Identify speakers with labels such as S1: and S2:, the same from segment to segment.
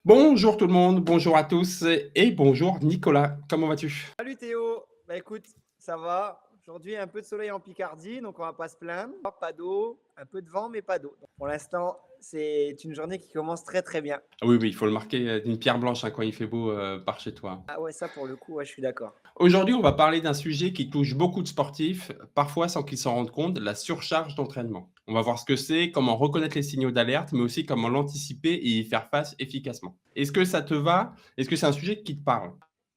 S1: Bonjour tout le monde, bonjour à tous et bonjour Nicolas, comment vas-tu?
S2: Salut Théo, bah écoute, ça va. Aujourd'hui, un peu de soleil en Picardie, donc on va pas se plaindre. Pas d'eau, un peu de vent, mais pas d'eau. Pour l'instant, c'est une journée qui commence très très bien.
S1: Ah oui, oui, il faut le marquer d'une pierre blanche quand il fait beau par chez toi.
S2: Ah ouais, ça pour le coup, ouais, je suis d'accord.
S1: Aujourd'hui, on va parler d'un sujet qui touche beaucoup de sportifs, parfois sans qu'ils s'en rendent compte, la surcharge d'entraînement. On va voir ce que c'est, comment reconnaître les signaux d'alerte, mais aussi comment l'anticiper et y faire face efficacement. Est-ce que ça te va? Est-ce que c'est un sujet qui te parle?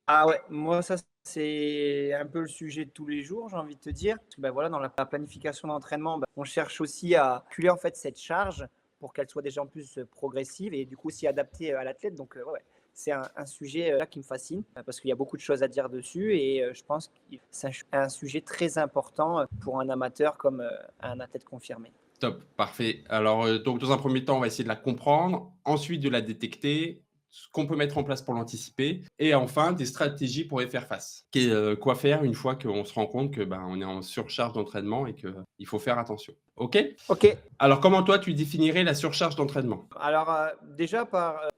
S2: Ah ouais, moi ça c'est un peu le sujet de tous les jours, j'ai envie de te dire. Parce que, bah, voilà, dans la planification d'entraînement, bah, on cherche aussi à calculer en fait cette charge pour qu'elle soit déjà en plus progressive et du coup aussi adaptée à l'athlète. Donc ouais, ouais, c'est un sujet là qui me fascine parce qu'il y a beaucoup de choses à dire dessus et je pense que c'est un sujet très important pour un amateur comme un athlète confirmé.
S1: Top, parfait. Alors, donc dans un premier temps, on va essayer de la comprendre, ensuite de la détecter, ce qu'on peut mettre en place pour l'anticiper et enfin des stratégies pour y faire face. Quoi faire une fois qu'on se rend compte que, ben, on est en surcharge d'entraînement et qu'il faut faire attention. OK?
S2: Ok,
S1: Alors comment toi tu définirais la surcharge d'entraînement?
S2: alors, déjà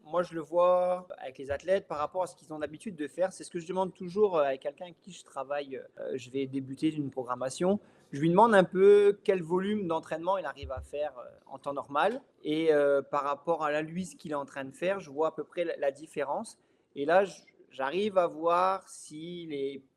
S2: moi je le vois avec les athlètes par rapport à ce qu'ils ont l'habitude de faire. C'est ce que je demande toujours, avec quelqu'un avec qui je travaille, je vais débuter une programmation. Je lui demande un peu quel volume d'entraînement il arrive à faire, en temps normal et par rapport à là, lui, ce qu'il est en train de faire, je vois à peu près la différence et là, j'arrive à voir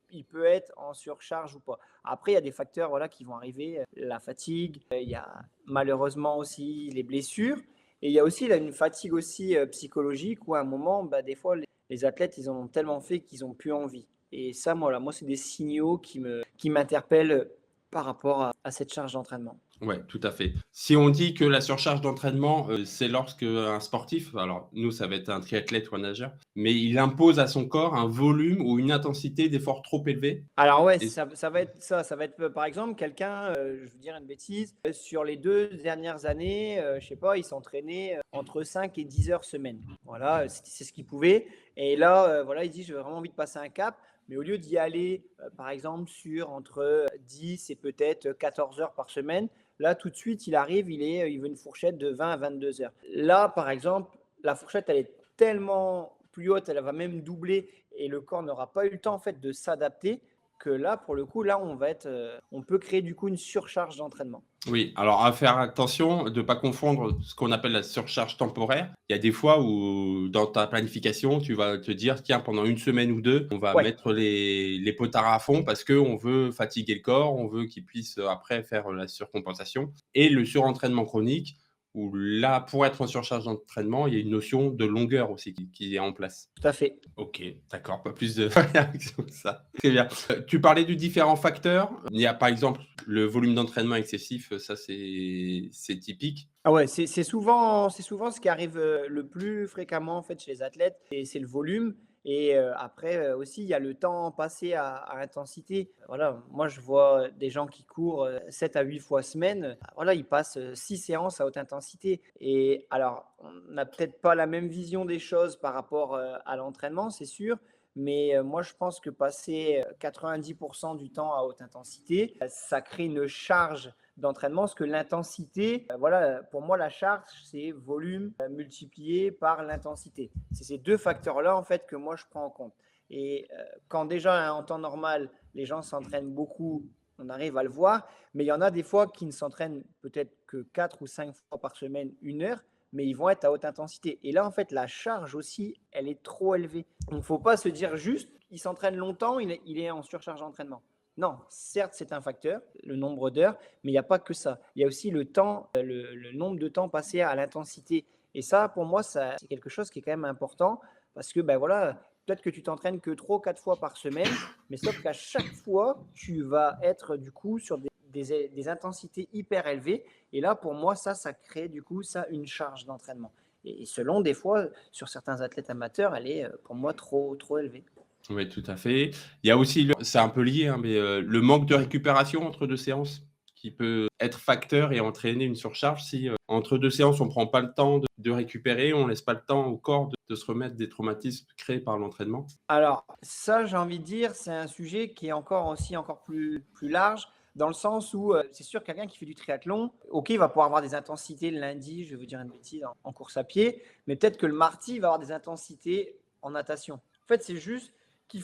S2: il peut être en surcharge ou pas. Après, il y a des facteurs, voilà, qui vont arriver, la fatigue, il y a malheureusement aussi les blessures et il y a aussi là, une fatigue aussi psychologique où à un moment, bah, des fois, les athlètes, ils en ont tellement fait qu'ils ont plus envie. Et ça, moi, c'est des signaux qui m'interpellent par rapport à cette charge d'entraînement.
S1: Ouais, tout à fait. Si on dit que la surcharge d'entraînement, c'est lorsque un sportif, alors nous, ça va être un triathlète ou un nageur, mais il impose à son corps un volume ou une intensité d'effort trop élevée
S2: Alors ouais,
S1: et
S2: ça va être ça. Ça va être, par exemple, quelqu'un, je vais dire une bêtise, sur les 2 dernières années, je sais pas, il s'entraînait, entre 5 et 10 heures semaine. Voilà, c'est ce qu'il pouvait et là, voilà, il dit: «J'ai vraiment envie de passer un cap», mais au lieu d'y aller, par exemple, sur entre, 10 et peut-être 14 heures par semaine, là, tout de suite, il arrive, il veut une fourchette de 20 à 22 heures. Là, par exemple, la fourchette, elle est tellement plus haute, elle va même doubler et le corps n'aura pas eu le temps, en fait, de s'adapter que là, pour le coup, là, on peut créer du coup une surcharge d'entraînement.
S1: oui, alors à faire attention de ne pas confondre ce qu'on appelle la surcharge temporaire. Il y a des fois où dans ta planification, tu vas te dire: «Tiens, pendant une semaine ou 2, on va
S2: Ouais,
S1: mettre les potards à fond parce qu'on veut fatiguer le corps, on veut qu'il puisse, après faire la surcompensation» et le surentraînement chronique où là, pour être en surcharge d'entraînement, il y a une notion de longueur aussi qui est en place.
S2: tout à fait.
S1: OK, d'accord, pas plus de variations que ça. Très bien. Tu parlais de différents facteurs. Il y a par exemple le volume d'entraînement excessif, ça c'est typique.
S2: Ah ouais, c'est souvent ce qui arrive, le plus fréquemment en fait chez les athlètes et c'est le volume et après, aussi il y a le temps passé à intensité. Voilà, moi je vois des gens qui courent, 7 à 8 fois semaine, voilà, ils passent, 6 séances à haute intensité et alors on n'a peut-être pas la même vision des choses par rapport, à l'entraînement, c'est sûr, mais moi je pense que passer, 90 du temps à haute intensité, ça crée une charge d'entraînement, parce que l'intensité, voilà, pour moi, la charge, c'est volume multiplié par l'intensité. C'est ces deux facteurs-là, en fait, que moi, je prends en compte. Et quand déjà, en temps normal, les gens s'entraînent beaucoup, on arrive à le voir, mais il y en a des fois qui ne s'entraînent peut-être que 4 ou 5 fois par semaine, 1 heure, mais ils vont être à haute intensité. Et là, en fait, la charge aussi, elle est trop élevée. Donc, il ne faut pas se dire juste, il s'entraîne longtemps, il est en surcharge d'entraînement. Non, certes, c'est un facteur, le nombre d'heures, mais il n'y a pas que ça. Il y a aussi le temps, le nombre de temps passé à l'intensité. Et ça, pour moi, c'est quelque chose qui est quand même important parce que, ben voilà, peut-être que tu t'entraînes que 3 ou 4 fois par semaine, mais sauf qu'à chaque fois, tu vas être du coup sur des intensités hyper élevées. Et là, pour moi, ça crée du coup ça une charge d'entraînement. Et selon des fois, sur certains athlètes amateurs, elle est pour moi trop élevée.
S1: Oui, tout à fait. Il y a aussi le c'est un peu lié, hein, mais le manque de récupération entre 2 séances qui peut être facteur et entraîner une surcharge si, entre 2 séances, on prend pas le temps de récupérer, on laisse pas le temps au corps de se remettre des traumatismes créés par l'entraînement.
S2: Alors, ça, j'ai envie de dire, c'est un sujet qui est encore aussi encore plus large dans le sens où c'est sûr, quelqu'un qui fait du triathlon, ok, il va pouvoir avoir des intensités le lundi, je veux dire une bêtise, en course à pied, mais peut-être que le mardi, il va avoir des intensités en natation. En fait, c'est juste il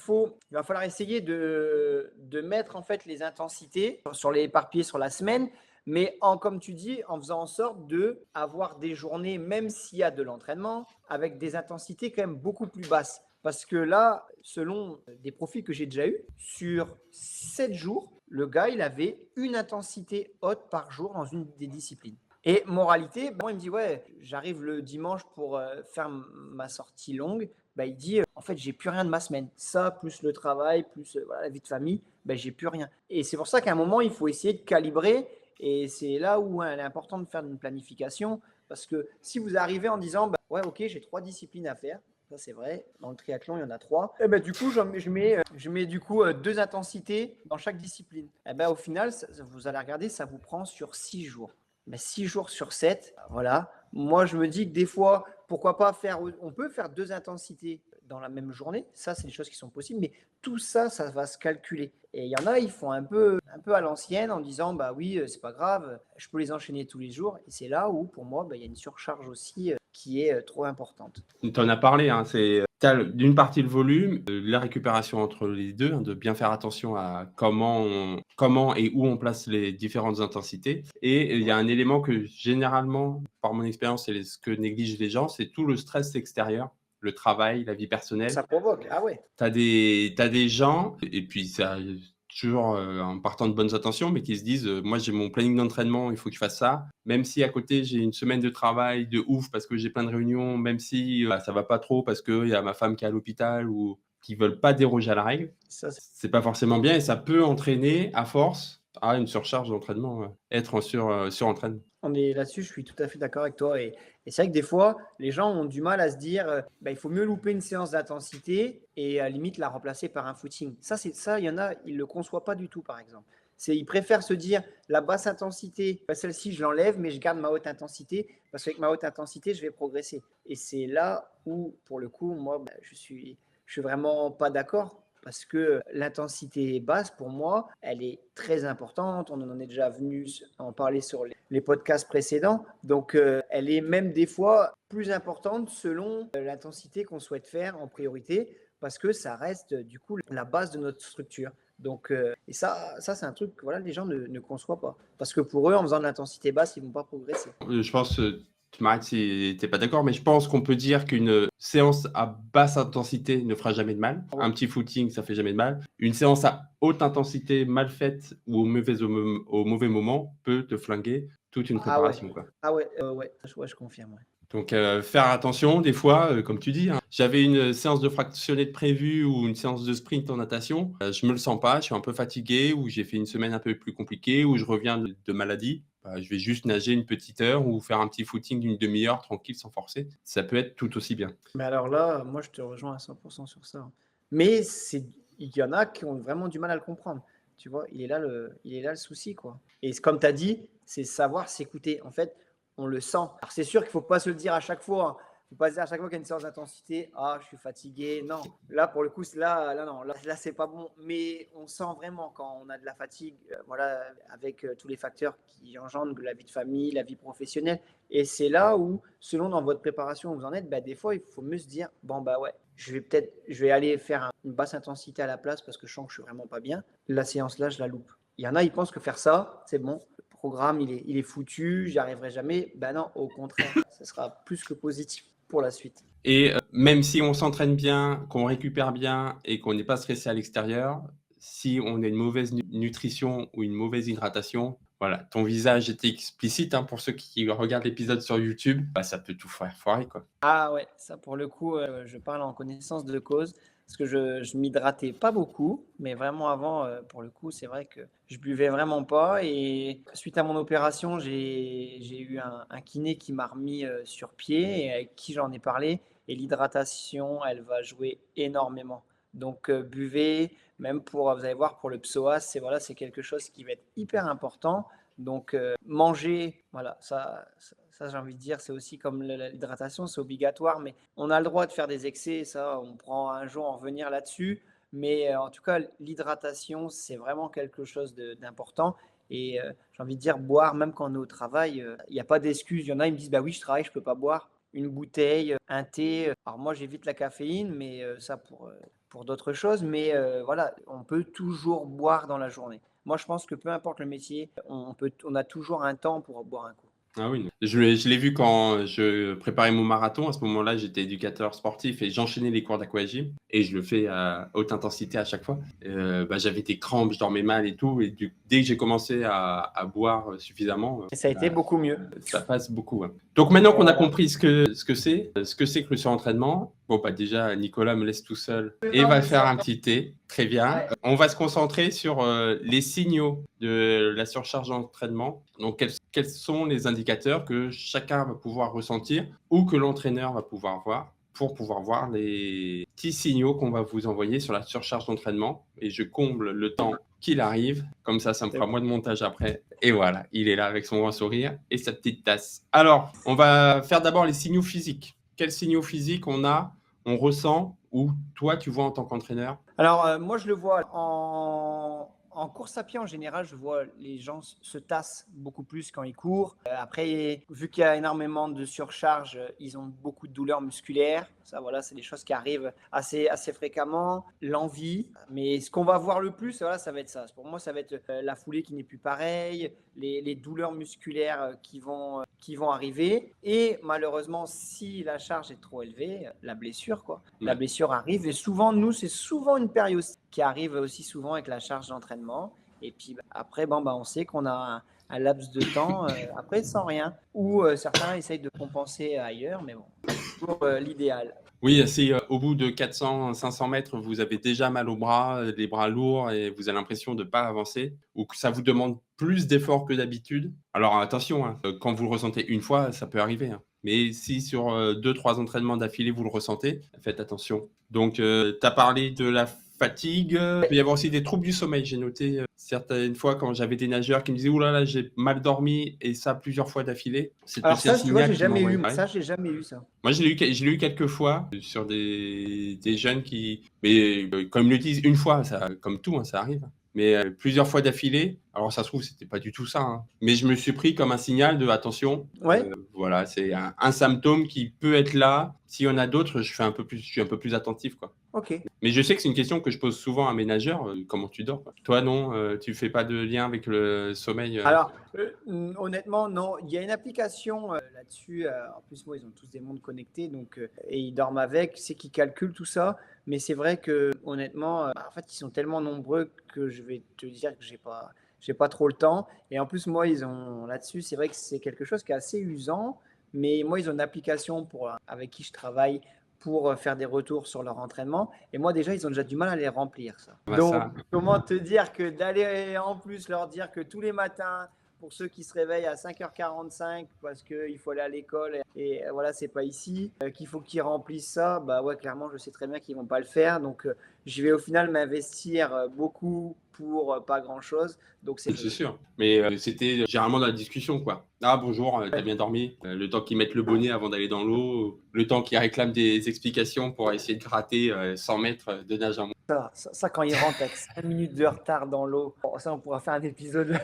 S2: va falloir essayer de mettre en fait les intensités sur les éparpillés sur la semaine, mais comme tu dis, en faisant en sorte d'avoir des journées, même s'il y a de l'entraînement, avec des intensités quand même beaucoup plus basses. Parce que là, selon des profils que j'ai déjà eus, sur 7 jours, le gars, il avait une intensité haute par jour dans une des disciplines. Et moralité, bon, il me dit, ouais, j'arrive le dimanche pour faire ma sortie longue. Bah, il dit, en fait, j'ai plus rien de ma semaine. Ça, plus le travail, plus voilà, la vie de famille, bah, j'ai plus rien. Et c'est pour ça qu'à un moment, il faut essayer de calibrer. Et c'est là où il est important de faire une planification. Parce que si vous arrivez en disant, bah, ouais, ok, j'ai 3 disciplines à faire, ça c'est vrai, dans le triathlon, il y en a 3. Et ben, du coup, je mets du coup 2 intensités dans chaque discipline. Et ben, au final, vous allez regarder, ça vous prend sur 6 jours. Mais 6 jours sur 7, voilà. Moi, je me dis que des fois, pourquoi pas on peut faire 2 intensités dans la même journée. Ça, c'est des choses qui sont possibles. Mais tout ça, ça va se calculer. Et il y en a, ils font un peu à l'ancienne en disant, bah oui, c'est pas grave, je peux les enchaîner tous les jours. Et c'est là où, pour moi, bah, il y a une surcharge aussi qui est trop importante.
S1: Tu en as parlé, hein, d'une partie le volume, la récupération entre les 2, hein, de bien faire attention à comment et où on place les différentes intensités. Et il y a un élément que généralement, par mon expérience, c'est ce que négligent les gens, c'est tout le stress extérieur, le travail, la vie personnelle.
S2: Ça provoque, ah ouais.
S1: T'as des gens, et puis ça toujours, en partant de bonnes intentions, mais qui se disent, «Moi, j'ai mon planning d'entraînement, il faut que je fasse ça». Même si à côté, j'ai une semaine de travail de ouf parce que j'ai plein de réunions, même si, ça va pas trop parce qu'il y a ma femme qui est à l'hôpital ou qui veulent pas déroger à la règle.
S2: Ça,
S1: C'est pas forcément bien et ça peut entraîner, à force, à une surcharge d'entraînement, être en surentraînement.
S2: on est là-dessus, je suis tout à fait d'accord avec toi. Et c'est vrai que des fois, les gens ont du mal à se dire, bah, il faut mieux louper une séance d'intensité et à la limite la remplacer par un footing. Ça, il y en a, ils ne le conçoivent pas du tout, par exemple. Ils préfèrent se dire, la basse intensité, bah, celle-ci, je l'enlève, mais je garde ma haute intensité, parce qu'avec ma haute intensité, je vais progresser. Et c'est là où, pour le coup, moi, bah, je suis vraiment pas d'accord. Parce que l'intensité basse, pour moi, elle est très importante. On en est déjà venu en parler sur les podcasts précédents. Donc, elle est même des fois plus importante selon l'intensité qu'on souhaite faire en priorité, parce que ça reste du coup la base de notre structure. Donc, et ça c'est un truc que voilà, les gens ne conçoivent pas. Parce que pour eux, en faisant de l'intensité basse, ils ne vont pas progresser.
S1: Je pense, tu m'arrêtes si tu es pas d'accord, mais je pense qu'on peut dire qu'une séance à basse intensité ne fera jamais de mal.
S2: Ah ouais.
S1: Un petit footing, ça fait jamais de mal. Une séance à haute intensité mal faite ou au mauvais moment peut te flinguer toute une
S2: Ah ouais,
S1: préparation, quoi.
S2: ouais, je confirme. Ouais.
S1: Donc, faire attention des fois, comme tu dis, hein. J'avais une séance de fractionné de prévue ou une séance de sprint en natation, je me le sens pas, je suis un peu fatigué ou j'ai fait une semaine un peu plus compliquée ou je reviens de maladie. Bah, je vais juste nager une petite heure ou faire un petit footing d'une demi-heure tranquille sans forcer. Ça peut être tout aussi bien.
S2: Mais alors là, moi, je te rejoins à 100% sur ça. Mais il y en a qui ont vraiment du mal à le comprendre. Tu vois, il est là le souci, quoi. Et comme tu as dit, c'est savoir s'écouter. En fait, on le sent. Alors, c'est sûr qu'il ne faut pas se le dire à chaque fois. Il ne faut pas se dire à chaque fois qu'il y a une séance d'intensité, ah, je suis fatigué. Non, là, pour le coup, non, là, c'est pas bon. Mais on sent vraiment quand on a de la fatigue, voilà, avec tous les facteurs qui engendrent la vie de famille, la vie professionnelle. Et c'est là où, selon dans votre préparation où vous en êtes, bah, des fois, il faut mieux se dire, bon, bah ouais, je vais aller faire une basse intensité à la place parce que je sens que je suis vraiment pas bien. La séance là, je la loupe. Il y en a, ils pensent que faire ça, c'est bon. Le programme, il est foutu, j'y arriverai jamais. Ben non, au contraire, ce sera plus que positif pour la suite.
S1: Et même si on s'entraîne bien, qu'on récupère bien et qu'on n'est pas stressé à l'extérieur, si on a une mauvaise nutrition ou une mauvaise hydratation, voilà, ton visage était explicite, hein, pour ceux qui regardent l'épisode sur YouTube, bah, ça peut tout faire foirer, quoi.
S2: Ah ouais, ça pour le coup, je parle en connaissance de cause parce que je m'hydratais pas beaucoup, mais vraiment avant, pour le coup, c'est vrai que je buvais vraiment pas et suite à mon opération, j'ai eu un kiné qui m'a remis, sur pied et avec qui j'en ai parlé et l'hydratation, elle va jouer énormément. Donc, buvez, même pour, vous allez voir pour le psoas, voilà, c'est quelque chose qui va être hyper important. Donc, manger, voilà, ça, j'ai envie de dire, c'est aussi comme l'hydratation, c'est obligatoire, mais on a le droit de faire des excès, ça, on prend un jour en revenir là-dessus. Mais en tout cas, l'hydratation, c'est vraiment quelque chose d'important. Et j'ai envie de dire, boire, même quand on est au travail, il n'y a pas d'excuse. Il y en a, ils me disent, bah oui, je travaille, je ne peux pas boire. Une bouteille, un thé. Alors moi, j'évite la caféine, mais ça pour d'autres choses. Mais voilà, on peut toujours boire dans la journée. Moi, je pense que peu importe le métier, on a toujours un temps pour boire un coup.
S1: Ah oui, je l'ai vu quand je préparais mon marathon. À ce moment-là, j'étais éducateur sportif et j'enchaînais les cours d'aquagym et je le fais à haute intensité à chaque fois. Bah, j'avais des crampes, je dormais mal et tout. Et dès que j'ai commencé à boire suffisamment,
S2: Et ça a été beaucoup mieux.
S1: ça passe beaucoup. Ouais. Donc maintenant qu'on a
S2: Voilà.
S1: compris ce que c'est que le surentraînement, bon bah déjà Nicolas me laisse tout seul et va faire un petit thé. Très bien.
S2: Ouais.
S1: On va se concentrer sur les signaux de la surcharge d'entraînement. Donc quels sont les indicateurs que chacun va pouvoir ressentir ou que l'entraîneur va pouvoir voir pour pouvoir voir les petits signaux qu'on va vous envoyer sur la surcharge d'entraînement. Et je comble le temps qu'il arrive. Comme ça me fera moins de montage après. Et voilà, il est là avec son grand sourire et sa petite tasse. Alors, on va faire d'abord les signaux physiques. Quels signaux physiques on ressent ou toi, tu vois en tant qu'entraîneur?
S2: Alors, moi, je le vois en course à pied en général, je vois les gens se tassent beaucoup plus quand ils courent. Après, vu qu'il y a énormément de surcharge, ils ont beaucoup de douleurs musculaires. Ça, voilà, c'est des choses qui arrivent assez fréquemment. L'envie, mais ce qu'on va voir le plus, voilà, ça va être ça. Pour moi, ça va être la foulée qui n'est plus pareille, les douleurs musculaires qui vont arriver. Et malheureusement, si la charge est trop élevée, la blessure, quoi. La
S1: Ouais.
S2: blessure arrive. Et souvent, nous, c'est souvent une période qui arrive aussi souvent avec la charge d'entraînement. Et puis après, bon, on sait qu'on a un laps de temps après sans rien. Ou certains essayent de compenser ailleurs, mais bon, pour l'idéal.
S1: Oui, si au bout de 400-500 mètres, vous avez déjà mal aux bras, les bras lourds et vous avez l'impression de ne pas avancer ou que ça vous demande plus d'efforts que d'habitude. Alors attention, hein, quand vous le ressentez une fois, ça peut arriver. Hein. Mais si sur 2-3 entraînements d'affilée, vous le ressentez, faites attention. Donc, tu as parlé de la fatigue. Il peut y avoir aussi des troubles du sommeil. J'ai noté certaines fois quand j'avais des nageurs qui me disaient « Ouh là là, j'ai mal dormi » et ça plusieurs fois d'affilée. C'est
S2: Alors
S1: aussi un
S2: ça, tu vois,
S1: signal
S2: j'ai
S1: qui
S2: jamais
S1: m'envoie.
S2: eu. Ça, j'ai jamais eu ça.
S1: Moi, je l'ai eu quelques fois sur des jeunes qui, mais comme ils le disent, une fois, ça, comme tout, hein, ça arrive. Mais plusieurs fois d'affilée. Alors ça se trouve, c'était pas du tout ça. Hein. Mais je me suis pris comme un signal de attention.
S2: Ouais.
S1: Voilà, c'est un symptôme qui peut être là. S'il y en a d'autres, je suis un peu plus attentif, quoi.
S2: Ok.
S1: Mais je sais que c'est une question que je pose souvent à mes nageurs. Comment tu dors, quoi. Toi, non, tu fais pas de lien avec le sommeil.
S2: Alors, honnêtement, non. Il y a une application là-dessus. En plus, moi, ils ont tous des montres connectées, donc et ils dorment avec. C'est qu'ils calculent tout ça. Mais c'est vrai que, honnêtement, en fait, ils sont tellement nombreux que je vais te dire que j'ai pas trop le temps. Et en plus, moi, ils ont là-dessus. C'est vrai que c'est quelque chose qui est assez usant. Mais moi, ils ont une application avec qui je travaille pour faire des retours sur leur entraînement. Et moi, déjà, ils ont déjà du mal à les remplir, ça.
S1: Bah,
S2: Donc,
S1: ça.
S2: comment te dire que d'aller en plus leur dire que tous les matins, pour ceux qui se réveillent à 5h45 parce qu'il faut aller à l'école et voilà, c'est pas ici, qu'il faut qu'ils remplissent ça, bah ouais, clairement, je sais très bien qu'ils vont pas le faire. Donc, je vais au final m'investir beaucoup pour pas grand-chose. Donc,
S1: C'est sûr. Mais c'était généralement dans la discussion, quoi. Ah bonjour, t'as bien dormi? Le temps qu'ils mettent le bonnet avant d'aller dans l'eau, le temps qu'ils réclament des explications pour essayer de gratter 100 mètres de nage en moins.
S2: ça, quand ils rentrent avec 5 minutes de retard dans l'eau, bon, ça, on pourra faire un épisode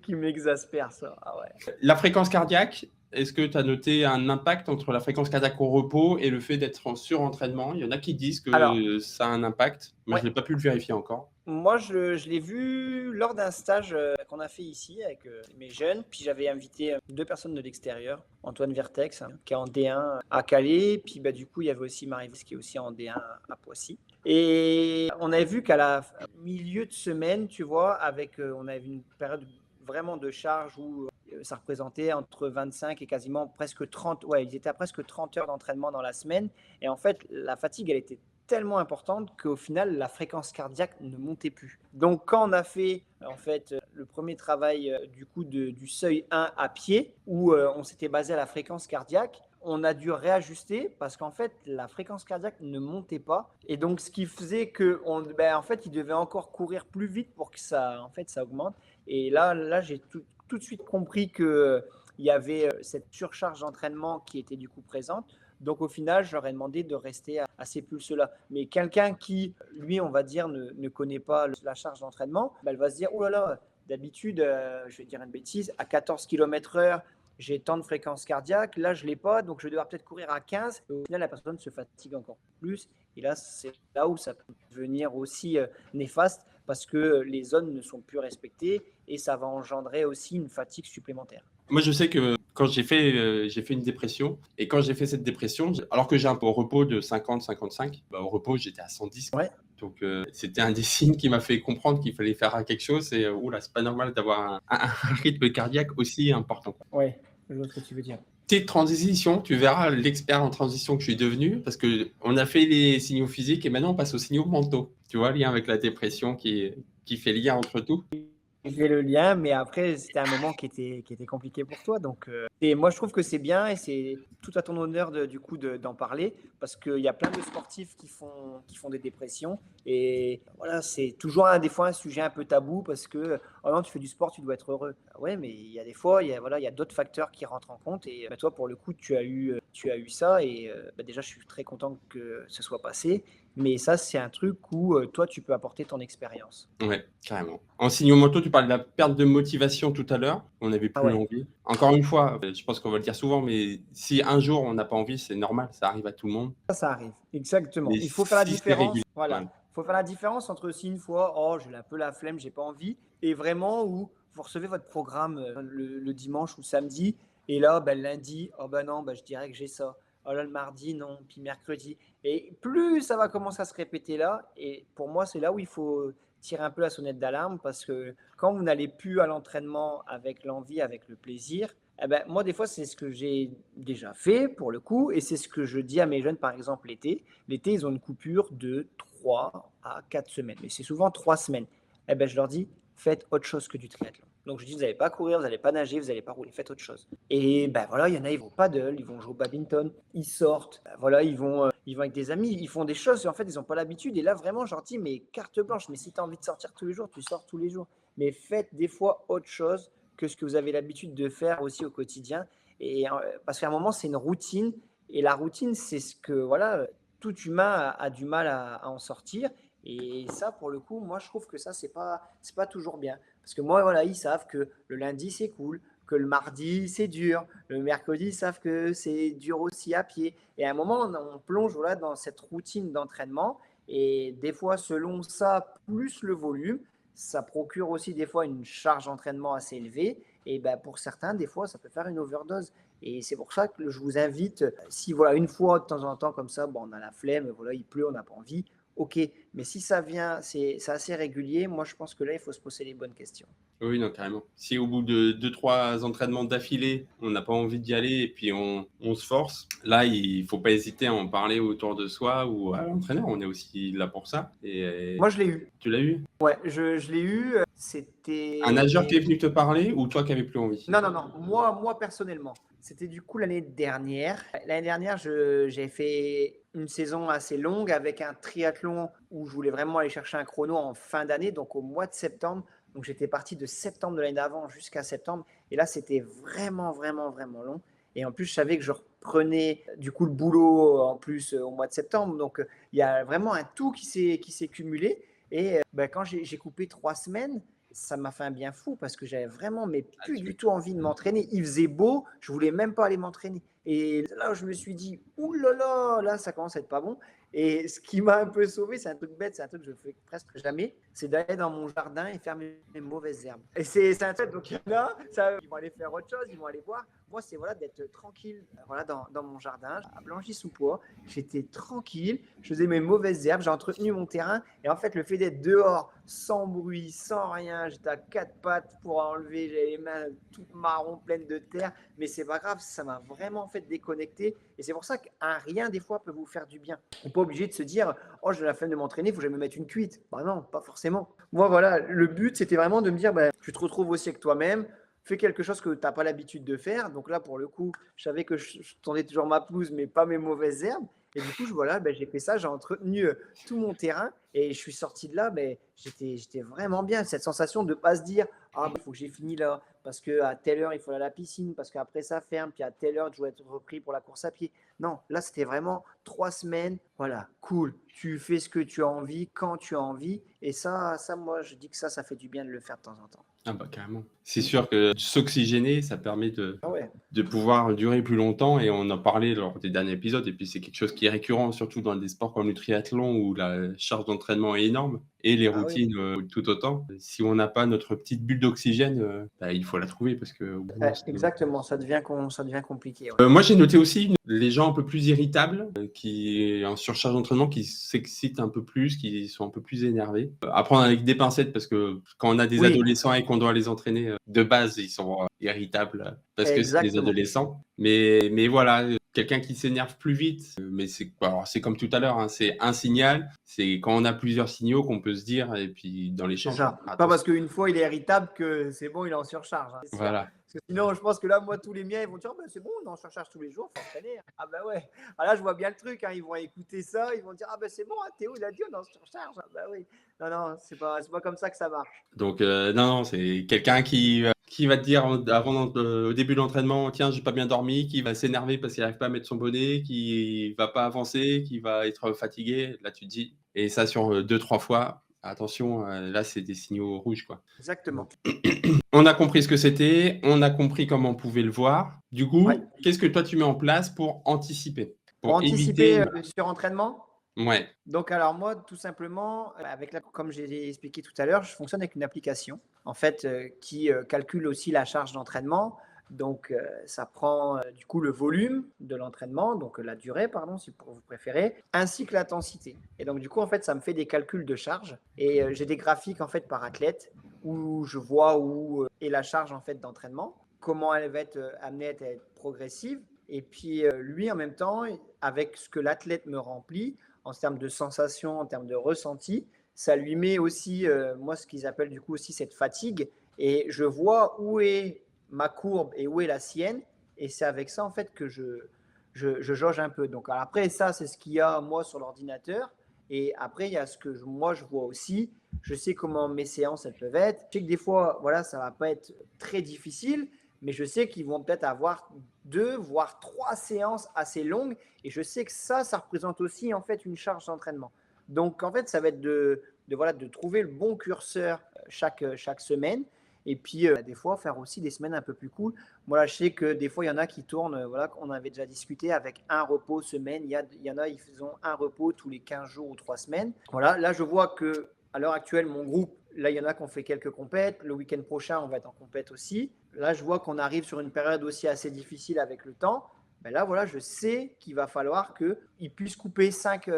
S2: qui m'exaspère, ça. Ah ouais.
S1: La fréquence cardiaque, est-ce que tu as noté un impact entre la fréquence cardiaque au repos et le fait d'être en surentraînement? Il y en a qui disent
S2: Alors,
S1: que ça a un impact. Moi, je
S2: ouais.
S1: n'ai pas pu le vérifier encore.
S2: Moi, je l'ai vu lors d'un stage qu'on a fait ici avec mes jeunes. Puis j'avais invité deux personnes de l'extérieur, Antoine Vertex, hein, qui est en D1 à Calais. Puis bah, du coup, il y avait aussi Marie-Vise qui est aussi en D1 à Poissy. Et on avait vu qu'à la milieu de semaine, tu vois, on avait une période vraiment de charge où ça représentait entre 25 et quasiment presque 30, ouais, ils étaient à presque 30 heures d'entraînement dans la semaine. Et en fait, la fatigue, elle était tellement importante qu'au final, la fréquence cardiaque ne montait plus. Donc, quand on a fait en fait le premier travail du coup du seuil 1 à pied, où on s'était basé à la fréquence cardiaque, on a dû réajuster parce qu'en fait, la fréquence cardiaque ne montait pas. Et donc, ce qui faisait que, en fait, il devait encore courir plus vite pour que ça augmente. Et là j'ai tout de suite compris qu'il y avait cette surcharge d'entraînement qui était du coup présente. Donc au final, je leur ai demandé de rester à ces pulses-là. Mais quelqu'un qui, lui, on va dire, ne connaît pas la charge d'entraînement, bah, elle va se dire, oh là là, d'habitude, je vais dire une bêtise, à 14 km/h, j'ai tant de fréquence cardiaque, là je ne l'ai pas, donc je vais devoir peut-être courir à 15. Et au final, la personne se fatigue encore plus. Et là, c'est là où ça peut devenir aussi néfaste parce que les zones ne sont plus respectées et ça va engendrer aussi une fatigue supplémentaire.
S1: Moi, je sais que quand j'ai fait une dépression et quand j'ai fait cette dépression, alors que j'ai un repos de 50-55, bah, au repos, j'étais à 110.
S2: Ouais,
S1: Donc, c'était un des signes qui m'a fait comprendre qu'il fallait faire quelque chose. C'est, oula, c'est pas normal d'avoir un rythme cardiaque aussi important.
S2: ouais, je vois ce que tu veux dire.
S1: Tes transitions, tu verras l'expert en transition que je suis devenu parce qu'on a fait les signaux physiques et maintenant on passe aux signaux mentaux. Tu vois, lien avec la dépression qui fait lien entre tout.
S2: J'ai fait le lien, mais après, c'était un moment qui était compliqué pour toi. Donc, et moi, je trouve que c'est bien et c'est tout à ton honneur du coup d'en parler parce qu'il y a plein de sportifs qui font des dépressions. Et voilà, c'est toujours des fois un sujet un peu tabou parce que oh non, tu fais du sport, tu dois être heureux. Ouais, mais il y a des fois, voilà, il y a d'autres facteurs qui rentrent en compte. Et bah, toi, pour le coup, tu as eu ça. Et bah, déjà, je suis très content que ce soit passé. Mais ça, c'est un truc où toi, tu peux apporter ton expérience.
S1: Ouais, carrément. En signaux mentaux, tu parlais de la perte de motivation tout à l'heure. On n'avait
S2: Ah
S1: plus
S2: ouais.
S1: envie. Encore une fois, je pense qu'on va le dire souvent, mais si un jour on n'a pas envie, c'est normal, ça arrive à tout le monde.
S2: Ça arrive, exactement.
S1: Mais
S2: Il faut faire la
S1: si c'est régulier,
S2: différence, voilà.
S1: ouais.
S2: Il faut faire la différence entre si une fois, oh, j'ai un peu la flemme, j'ai pas envie, et vraiment où vous recevez votre programme le dimanche ou le samedi, et là, ben, lundi, oh ben non, ben, je dirais que j'ai ça. Oh là, le mardi, non, puis mercredi. Et plus ça va commencer à se répéter là, et pour moi, c'est là où il faut tirer un peu la sonnette d'alarme, parce que quand vous n'allez plus à l'entraînement avec l'envie, avec le plaisir, eh ben, moi, des fois, c'est ce que j'ai déjà fait pour le coup, et c'est ce que je dis à mes jeunes, par exemple, l'été. L'été, ils ont une coupure de 3 à 4 semaines, mais c'est souvent 3 semaines. Eh ben, je leur dis, faites autre chose que du triathlon. Donc, je dis, vous n'allez pas courir, vous n'allez pas nager, vous n'allez pas rouler, faites autre chose. Et ben voilà, il y en a, ils vont au paddle, ils vont jouer au badminton, ils sortent, ben voilà, ils vont avec des amis, ils font des choses, et en fait, ils n'ont pas l'habitude. Et là, vraiment, je leur dis, mais carte blanche, mais si tu as envie de sortir tous les jours, tu sors tous les jours. Mais faites des fois autre chose que ce que vous avez l'habitude de faire aussi au quotidien. Et parce qu'à un moment, c'est une routine. Et la routine, c'est ce que voilà, tout humain a du mal à en sortir. Et ça, pour le coup, moi, je trouve que ça, c'est pas toujours bien. Parce que moi, voilà, ils savent que le lundi, c'est cool, que le mardi, c'est dur, le mercredi, ils savent que c'est dur aussi à pied. Et à un moment, on plonge voilà, dans cette routine d'entraînement. Et des fois, selon ça, plus le volume, ça procure aussi des fois une charge d'entraînement assez élevée. Et ben, pour certains, des fois, ça peut faire une overdose. Et c'est pour ça que je vous invite, si voilà, une fois de temps en temps comme ça, bon, on a la flemme, voilà, il pleut, on n'a pas envie, ok. Mais si ça vient, c'est assez régulier, moi je pense que là, il faut se poser les bonnes questions.
S1: Oui, non, carrément. Si au bout de 2-3 entraînements d'affilée, on n'a pas envie d'y aller et puis on se force, là, il faut pas hésiter à en parler autour de soi ou à l'entraîneur. On est aussi là pour ça. Et
S2: Moi, je l'ai eu.
S1: tu l'as eu?
S2: Ouais, je l'ai eu.
S1: Un
S2: C'était.
S1: nageur qui est venu te parler ou toi qui avais plus envie?
S2: Non, non, non. Moi personnellement, c'était du coup l'année dernière. L'année dernière, j'ai fait une saison assez longue avec un triathlon où je voulais vraiment aller chercher un chrono en fin d'année, donc au mois de septembre. Donc j'étais parti de septembre de l'année d'avant jusqu'à septembre. Et là, c'était vraiment, vraiment, vraiment long. Et en plus, je savais que je reprenais du coup le boulot en plus au mois de septembre. Donc il y a vraiment un tout qui s'est cumulé. Et ben, quand j'ai coupé 3 semaines, ça m'a fait un bien fou parce que j'avais vraiment mais
S1: Ah,
S2: plus
S1: tu
S2: du tout envie de m'entraîner. Il faisait beau, je voulais même pas aller m'entraîner. Et là, je me suis dit, ouh là, ça commence à être pas bon. Et ce qui m'a un peu sauvé, c'est un truc bête, c'est un truc que je fais presque jamais, c'est d'aller dans mon jardin et faire mes mauvaises herbes. Et c'est un truc, donc il y en a, ils vont aller faire autre chose, ils vont aller voir. Moi, c'est voilà, d'être tranquille voilà, dans mon jardin, à Blangy-sous-Bois. J'étais tranquille, je faisais mes mauvaises herbes, j'ai entretenu mon terrain. Et en fait, le fait d'être dehors, sans bruit, sans rien, j'étais à quatre pattes pour enlever, j'avais les mains toutes marron, pleines de terre. Mais c'est pas grave, ça m'a vraiment fait déconnecter. Et c'est pour ça qu'un rien, des fois, peut vous faire du bien. On n'est pas obligé de se dire, oh, j'ai la flemme de m'entraîner, il faut que j'aille me mettre une cuite. Bah non, pas forcément. Moi, voilà, le but, c'était vraiment de me dire, bah, tu te retrouves aussi avec toi-même, fais quelque chose que tu n'as pas l'habitude de faire. Donc là, pour le coup, je savais que je tendais toujours ma pelouse, mais pas mes mauvaises herbes. Et du coup, voilà, ben, j'ai fait ça, j'ai entretenu tout mon terrain. Et je suis sorti de là, mais j'étais vraiment bien. Cette sensation de ne pas se dire, ah, il faut que j'ai fini là, parce qu'à telle heure, il faut aller à la piscine, parce qu'après, ça ferme, puis à telle heure, je dois être repris pour la course à pied. Non, là, c'était vraiment 3 semaines. Voilà, cool. Tu fais ce que tu as envie, quand tu as envie. Et ça, moi, je dis que ça fait du bien de le faire de temps en temps.
S1: Ah bah carrément. C'est sûr que s'oxygéner, ça permet
S2: Ah ouais,
S1: de pouvoir durer plus longtemps et on en parlait lors des derniers épisodes et puis c'est quelque chose qui est récurrent surtout dans des sports comme le triathlon où la charge d'entraînement est énorme et les
S2: ah oui.
S1: routines tout autant. Si on n'a pas notre petite bulle d'oxygène, bah, il faut la trouver parce que au bout,
S2: Exactement, ça devient compliqué. Ouais.
S1: moi j'ai noté aussi les gens un peu plus irritables qui en surcharge d'entraînement, qui s'excitent un peu plus, qui sont un peu plus énervés. À prendre avec des pincettes parce que quand on a des
S2: Oui,
S1: adolescents et qu'on doit les entraîner, de base, ils sont irritables parce que c'est des
S2: exactement.
S1: adolescents. Mais voilà, quelqu'un qui s'énerve plus vite, mais alors c'est comme tout à l'heure, hein, c'est un signal. C'est quand on a plusieurs signaux qu'on peut se dire et puis dans
S2: C'est
S1: l'échange,
S2: ça. Pas
S1: attention.
S2: parce qu'une fois il est irritable que c'est bon, il est en surcharge, hein, c'est sûr.
S1: Voilà.
S2: Parce que sinon, je pense que là, moi, tous les miens, ils vont dire, bah, c'est bon, on est en surcharge tous les jours, faut entraîner. Ah bah ouais. Ah là, je vois bien le truc, hein, ils vont écouter ça, ils vont dire, ah bah c'est bon, hein, Théo, il a dit, on est en surcharge. Ah bah oui. Non, non, c'est pas comme ça que ça marche.
S1: Donc non, non, c'est quelqu'un qui va te dire au début de l'entraînement: «Tiens, j'ai pas bien dormi», qui va s'énerver parce qu'il arrive pas à mettre son bonnet, qui va pas avancer, qui va être fatigué. Là, tu te dis et ça sur, 2-3 fois, attention, là, c'est des signaux rouges, quoi.
S2: Exactement.
S1: Donc on a compris ce que c'était, on a compris comment on pouvait le voir. Du
S2: Ouais.
S1: coup, qu'est-ce que toi tu mets en place pour anticiper?
S2: Pour
S1: Pour
S2: anticiper
S1: éviter
S2: le surentraînement,
S1: ouais,
S2: donc alors moi, tout simplement, comme j'ai expliqué tout à l'heure, je fonctionne avec une application, en fait, qui calcule aussi la charge d'entraînement. Donc, ça prend du coup le volume de l'entraînement, donc la durée, pardon, si vous préférez, ainsi que l'intensité. Et donc, du coup, en fait, ça me fait des calculs de charge. Et j'ai des graphiques, en fait, par athlète, où je vois où est la charge, en fait, d'entraînement, comment elle va être amenée à être progressive. Et puis, lui, en même temps, avec ce que l'athlète me remplit, en termes de sensations, en termes de ressenti, ça lui met aussi, moi, ce qu'ils appellent du coup aussi cette fatigue. Et je vois où est ma courbe et où est la sienne. Et c'est avec ça, en fait, que je jauge un peu. Donc, après, ça, c'est ce qu'il y a, moi, sur l'ordinateur. Et après, il y a ce que moi, je vois aussi. Je sais comment mes séances, elles peuvent être. Je sais que des fois, voilà, ça ne va pas être très difficile, mais je sais qu'ils vont peut-être avoir 2 voire 3 séances assez longues. Et je sais que ça représente aussi, en fait, une charge d'entraînement. Donc, en fait, ça va être voilà, de trouver le bon curseur chaque semaine. Et puis, des fois, faire aussi des semaines un peu plus cool. Moi, je sais que des fois, il y en a qui tournent, voilà, on avait déjà discuté avec un repos semaine. Il y en a, ils font un repos tous les 15 jours ou 3 semaines. Voilà, là, je vois que à l'heure actuelle, mon groupe, là, il y en a qui ont fait quelques compètes. Le week-end prochain, on va être en compète aussi. Là, je vois qu'on arrive sur une période aussi assez difficile avec le temps. Ben là, voilà, je sais qu'il va falloir qu'ils puissent couper 5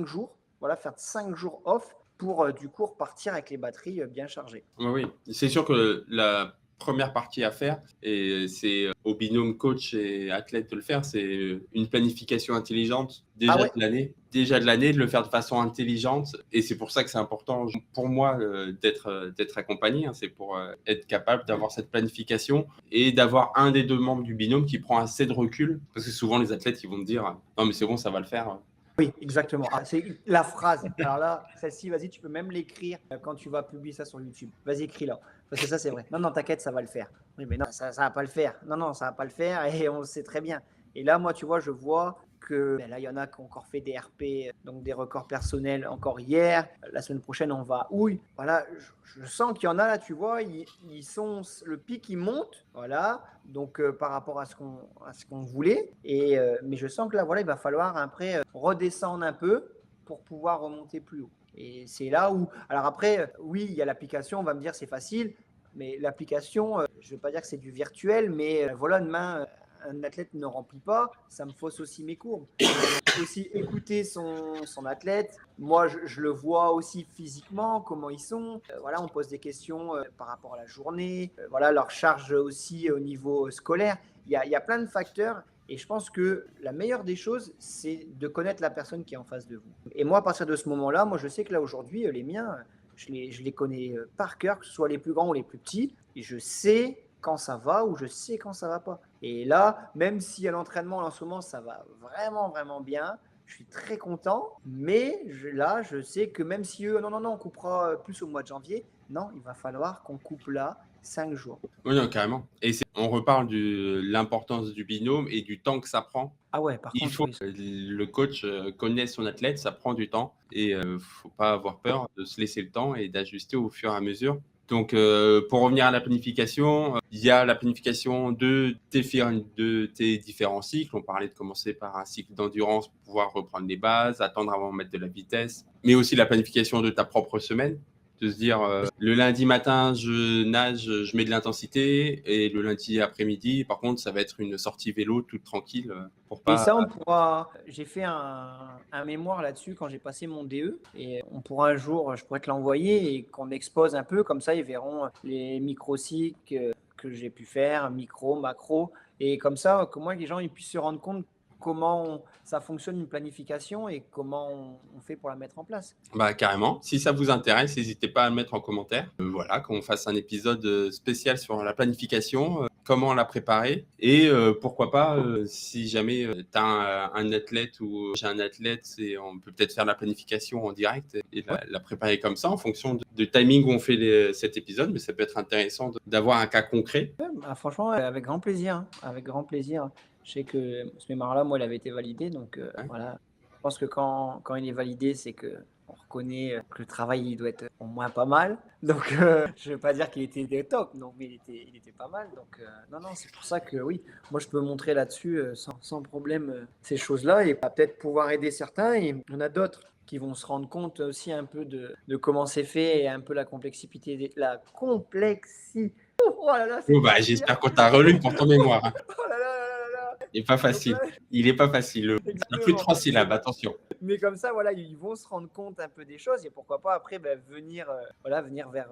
S2: jours, voilà, faire 5 jours off pour du coup repartir avec les batteries bien chargées.
S1: oui, oui. C'est sûr que la première partie à faire, et c'est au binôme coach et athlète de le faire, c'est une planification intelligente
S2: Ah ouais,
S1: déjà de l'année, de le faire de façon intelligente. Et c'est pour ça que c'est important pour moi d'être accompagné. Hein. C'est pour être capable d'avoir cette planification et d'avoir un des deux membres du binôme qui prend assez de recul. Parce que souvent, les athlètes, ils vont te dire non, mais c'est bon, ça va le faire.
S2: oui, exactement. Ah, c'est la phrase. Alors là, celle-ci, vas-y, tu peux même l'écrire quand tu vas publier ça sur YouTube. Vas-y, écris-la. Parce que ça, c'est vrai. Non, non, t'inquiète, ça va le faire. Oui, mais non, ça ne va pas le faire. Non, non, ça ne va pas le faire et on le sait très bien. Et là, moi, tu vois, je vois que ben là, il y en a qui ont encore fait des RP, donc des records personnels encore hier. La semaine prochaine, on va à Houille. Voilà, je sens qu'il y en a là, tu vois, ils sont, le pic, il monte. Voilà, donc par rapport à ce qu'on voulait. Mais je sens que là, voilà, il va falloir après redescendre un peu pour pouvoir remonter plus haut. Et c'est là où. Alors après, oui, il y a l'application, on va me dire c'est facile, mais l'application, je ne veux pas dire que c'est du virtuel, mais voilà, demain, un athlète ne remplit pas, ça me fausse aussi mes courbes. Il faut aussi écouter son athlète. Moi, je le vois aussi physiquement, comment ils sont. Voilà, on pose des questions par rapport à la journée, voilà, leur charge aussi au niveau scolaire. Il y a plein de facteurs. Et je pense que la meilleure des choses, c'est de connaître la personne qui est en face de vous. Et moi, à partir de ce moment-là, moi, je sais que là, aujourd'hui, les miens, je les connais par cœur, que ce soit les plus grands ou les plus petits. Et je sais quand ça va ou je sais quand ça va pas. Et là, même si à l'entraînement, en ce moment, ça va vraiment, vraiment bien, je suis très content, mais là, je sais que même si eux, non, non, non, on coupera plus au mois de janvier, non, il va falloir qu'on coupe là 5 jours.
S1: Oui, non, carrément. Et on reparle de l'importance du binôme et du temps que ça prend.
S2: Ah ouais, par
S1: Il
S2: contre,
S1: faut
S2: oui.
S1: que le coach connaisse son athlète, ça prend du temps et faut pas avoir peur de se laisser le temps et d'ajuster au fur et à mesure. Donc, pour revenir à la planification, il y a la planification de tes différents cycles. On parlait de commencer par un cycle d'endurance pour pouvoir reprendre les bases, attendre avant de mettre de la vitesse, mais aussi la planification de ta propre semaine. De se dire, le lundi matin, je nage, je mets de l'intensité, et le lundi après-midi, par contre, ça va être une sortie vélo toute tranquille pour
S2: Et
S1: pas.
S2: ça, on pourra. J'ai fait un mémoire là-dessus quand j'ai passé mon DE. Et on pourra un jour, je pourrais te l'envoyer et qu'on expose un peu. Comme ça, ils verront les micro-cycles que j'ai pu faire, micro, macro. Et comme ça, que moi, les gens ils puissent se rendre compte comment ça fonctionne une planification et comment on fait pour la mettre en place.
S1: Bah, carrément. Si ça vous intéresse, n'hésitez pas à le mettre en commentaire. Voilà, qu'on fasse un épisode spécial sur la planification, comment la préparer. Et pourquoi pas, si jamais tu as un athlète ou j'ai un athlète, on peut peut-être faire la planification en direct et la préparer comme ça en fonction de timing où on fait cet épisode. Mais ça peut être intéressant d'avoir un cas concret.
S2: Ouais, bah, franchement, avec grand plaisir, hein, avec grand plaisir. Je sais que ce mémoire-là, moi, il avait été validé, donc
S1: Ouais.
S2: voilà. Je pense que quand il est validé, c'est que on reconnaît que le travail, il doit être au moins pas mal. Donc, je ne veux pas dire qu'il était des top, non, mais il était pas mal. Donc, non, non, c'est pour ça que oui, moi, je peux montrer là-dessus sans problème ces choses-là et peut-être pouvoir aider certains. Et il y en a d'autres qui vont se rendre compte aussi un peu de comment c'est fait et un peu la complexité. La complexité. Oh là là, c'est
S1: Oh, bah,
S2: dur à dire.
S1: j'espère qu'on t'a relu pour ton mémoire, hein.
S2: Oh là là là là là.
S1: Il n'est pas
S2: Donc
S1: facile.
S2: là,
S1: Il n'est pas facile. C'est plus de
S2: exactement.
S1: 3 syllabes, attention.
S2: Mais comme ça, voilà, ils vont se rendre compte un peu des choses et pourquoi pas après venir, voilà, venir vers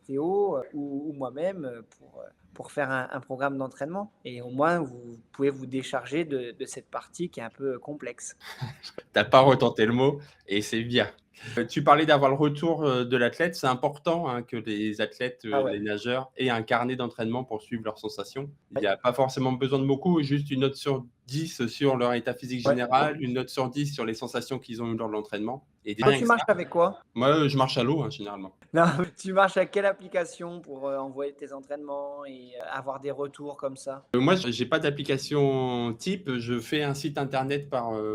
S2: Théo ou moi-même pour faire un programme d'entraînement. Et au moins, vous pouvez vous décharger de cette partie qui est un peu complexe.
S1: T'as pas retenté le mot et c'est bien. Tu parlais d'avoir le retour de l'athlète. C'est important hein, que les athlètes,
S2: Ah ouais.
S1: les nageurs aient un carnet d'entraînement pour suivre leurs sensations. Il
S2: Ouais.
S1: n'y a pas forcément besoin de beaucoup, juste une note sur 10 sur leur état physique
S2: Ouais.
S1: général, une note sur 10 sur les sensations qu'ils ont eues lors de l'entraînement. Et
S2: Toi,
S1: rien
S2: tu
S1: que ça,
S2: marches avec quoi?
S1: moi, je marche à l'eau hein, généralement.
S2: Non, tu marches avec quelle application pour envoyer tes entraînements et avoir des retours comme ça?
S1: Moi, j'ai pas d'application type. Je fais un site internet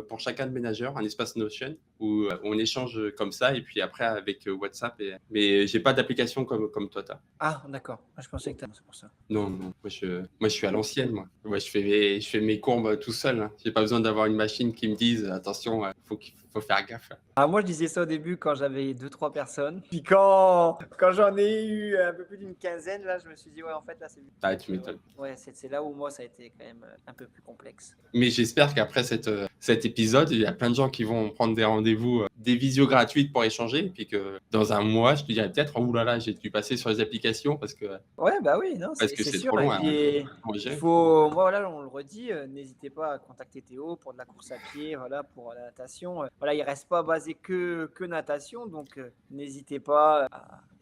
S1: pour chacun de mes nageurs, un espace Notion où on échange comme ça et puis après avec WhatsApp. Mais j'ai pas d'application comme toi, t'as.
S2: Ah, d'accord. Ah, je pensais que c'est pour ça.
S1: Non, non, moi je suis à l'ancienne, moi. Moi, je fais mes courbes tout seul. Hein. J'ai pas besoin d'avoir une machine qui me dise attention, faut faire gaffe.
S2: Ah, moi, je disais ça au début quand j'avais 2-3 personnes. Puis quand j'en ai eu un peu plus d'une quinzaine, là, je me suis dit, ouais, en fait, là, c'est mieux.
S1: Ah, tu m'étonnes.
S2: Ouais, c'est là où moi, ça a été quand même un peu plus complexe.
S1: Mais j'espère qu'après cet épisode, il y a plein de gens qui vont prendre des rendez-vous, des visios gratuites pour échanger. Et puis que dans un mois, je te dirai peut-être, oh là là, j'ai dû passer sur les applications
S2: Ouais, bah oui, non,
S1: parce que
S2: c'est
S1: c'est
S2: sûr.
S1: trop
S2: Et
S1: loin. Hein,
S2: puis,
S1: pour
S2: il
S1: gérer.
S2: faut, moi, voilà, on le redit, n'hésitez pas à contacter Théo pour de la course à pied, voilà, pour la natation. Voilà, il reste pas basé que natation, donc n'hésitez pas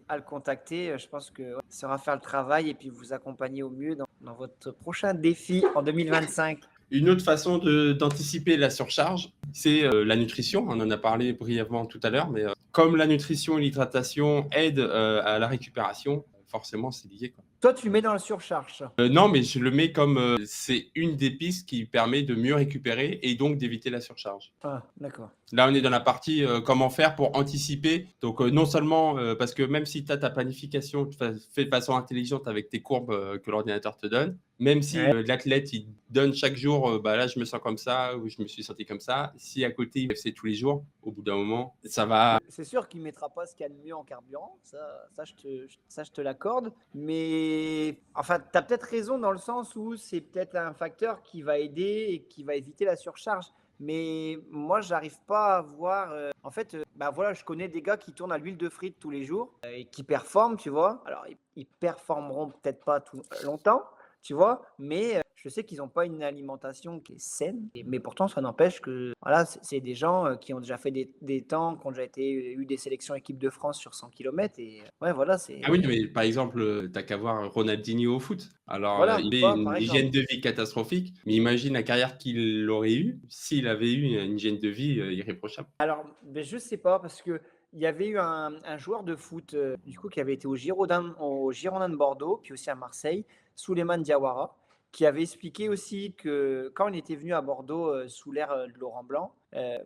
S2: à le contacter. Je pense que ouais, ça saura faire le travail et puis vous accompagner au mieux dans votre prochain défi en 2025.
S1: Une autre façon d'anticiper la surcharge, c'est la nutrition. On en a parlé brièvement tout à l'heure, mais comme la nutrition et l'hydratation aident à la récupération, forcément, c'est lié, quoi.
S2: Toi, tu mets dans la surcharge. Ça.
S1: Non, mais je le mets comme c'est une des pistes qui permet de mieux récupérer et donc d'éviter la surcharge.
S2: Ah, d'accord.
S1: Là, on est dans la partie comment faire pour anticiper. Donc, non seulement parce que même si tu as ta planification fait de façon intelligente avec tes courbes que l'ordinateur te donne, même si
S2: Ouais.
S1: l'athlète il donne chaque jour, bah là, je me sens comme ça ou je me suis senti comme ça. Si à côté, il fait tous les jours, au bout d'un moment, ça va.
S2: C'est sûr qu'il ne mettra pas ce qu'il y a de mieux en carburant, ça je te l'accorde. Mais enfin, tu as peut-être raison dans le sens où c'est peut-être un facteur qui va aider et qui va éviter la surcharge. Mais moi, j'arrive pas à voir. En fait, bah voilà, je connais des gars qui tournent à l'huile de frite tous les jours et qui performent, tu vois. Alors, ils performeront peut-être pas tout longtemps, tu vois, mais je sais qu'ils n'ont pas une alimentation qui est saine, mais pourtant ça n'empêche que voilà, c'est des gens qui ont déjà fait des temps, qui ont déjà eu des sélections équipe de France sur 100 kilomètres et ouais, voilà,
S1: Ah oui,
S2: c'est
S1: mais par exemple, tu qu'à voir Ronaldinho au foot. Alors,
S2: voilà,
S1: il a
S2: par
S1: une
S2: exemple.
S1: hygiène de vie catastrophique, mais imagine la carrière qu'il aurait eue s'il avait eu une hygiène de vie, irréprochable.
S2: Alors, beh, je sais pas parce qu'il y avait eu un joueur de foot, du coup, qui avait été au Girondins de Bordeaux, puis aussi à Marseille, Souleymane Diawara, qui avait expliqué aussi que quand il était venu à Bordeaux, sous l'ère, de Laurent Blanc,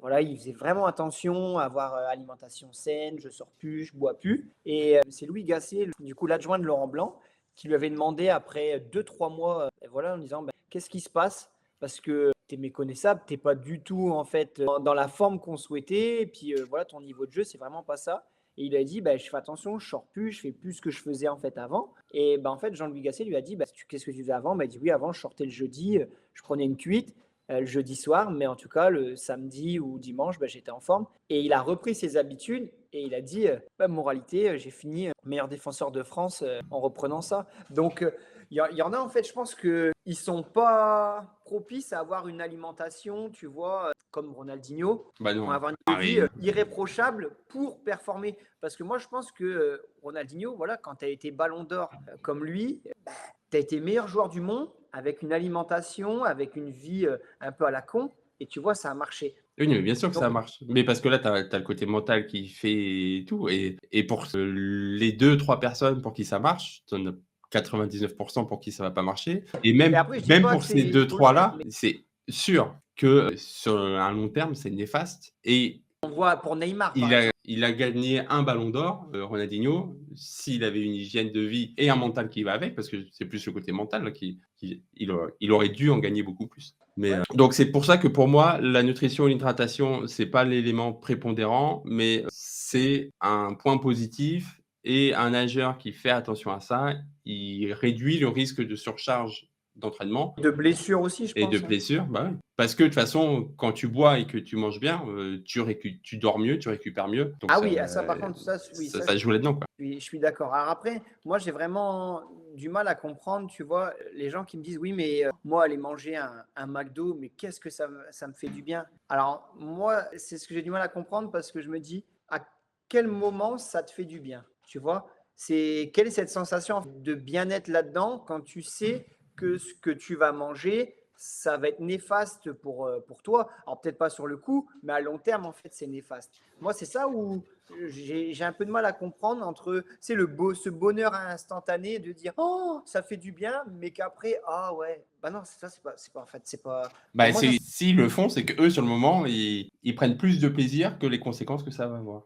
S2: voilà, il faisait vraiment attention à avoir, alimentation saine, je sors plus, je bois plus et c'est Louis Gasset, du coup, l'adjoint de Laurent Blanc, qui lui avait demandé après 2-3 mois, voilà, en disant: «Bah, qu'est-ce qui se passe? Parce que tu es méconnaissable, tu es pas du tout en fait, dans la forme qu'on souhaitait et puis, voilà ton niveau de jeu, c'est vraiment pas ça et il a dit: «Bah, je fais attention, je sors plus, je fais plus ce que je faisais en fait avant» et bah, en fait Jean-Louis Gasset lui a dit: «Bah, qu'est-ce que tu faisais avant?» Bah, il dit: «Oui, avant je sortais le jeudi, je prenais une cuite, le jeudi soir, mais en tout cas le samedi ou dimanche, bah, j'étais en forme» et il a repris ses habitudes et il a dit, «Bah, moralité, j'ai fini, meilleur défenseur de France, en reprenant ça». Donc, il y en a en fait, je pense qu'ils sont pas propices à avoir une alimentation, tu vois, comme Ronaldinho,
S1: Bah
S2: qui vont
S1: non,
S2: avoir une vie,
S1: Paris.
S2: irréprochable pour performer. Parce que moi, je pense que, Ronaldinho, voilà, quand tu as été ballon d'or, comme lui, bah, tu as été meilleur joueur du monde avec une alimentation, avec une vie, un peu à la con et tu vois, ça a marché.
S1: Oui, mais bien sûr que ça
S2: Donc
S1: marche. Mais parce que là, tu as le côté mental qui fait tout et pour les 2-3 personnes pour qui ça marche, tu en as 99 pour qui ça va pas marcher et
S2: et
S1: même
S2: après je dis
S1: même
S2: pas
S1: pour
S2: que
S1: ces
S2: c'est bullshit,
S1: 2-3 là,
S2: mais
S1: c'est sûr que sur un long terme, c'est néfaste et
S2: on voit pour Neymar, par exemple.
S1: il a gagné un ballon d'or, Ronaldinho, s'il avait une hygiène de vie et un mental qui va avec, parce que c'est plus le côté mental là qui il aurait dû en gagner beaucoup plus. Mais,
S2: Ouais.
S1: donc c'est pour ça que pour moi, la nutrition et l'hydratation, c'est pas l'élément prépondérant, mais c'est un point positif et un nageur qui fait attention à ça, il réduit le risque de surcharge d'entraînement
S2: De blessures aussi, je
S1: et de
S2: pense, hein.
S1: blessures, bah, oui. Parce que de toute façon, quand tu bois et que tu manges bien, tu dors mieux, tu récupères mieux, donc
S2: Ah oui, ah ça par contre, ça oui,
S1: ça
S2: ça
S1: ça joue là-dedans, quoi.
S2: je suis d'accord. Alors après, moi j'ai vraiment du mal à comprendre, tu vois, les gens qui me disent: «Oui, mais moi aller manger un McDo, mais qu'est-ce que ça me fait du bien?» Alors moi, c'est ce que j'ai du mal à comprendre parce que je me dis: «À quel moment ça te fait du bien?» Tu vois? Quelle est cette sensation de bien-être là-dedans quand tu sais que ce que tu vas manger, ça va être néfaste pour toi? Alors peut-être pas sur le coup, mais à long terme, en fait, c'est néfaste. Moi, c'est ça où j'ai un peu de mal à comprendre entre, c'est ce bonheur instantané de dire oh ça fait du bien, mais qu'après ah ouais bah non ça c'est pas en fait c'est pas pour
S1: Bah,
S2: moi ça.
S1: s'ils le font, c'est qu'eux, sur le moment, ils prennent plus de plaisir que les conséquences que ça va avoir.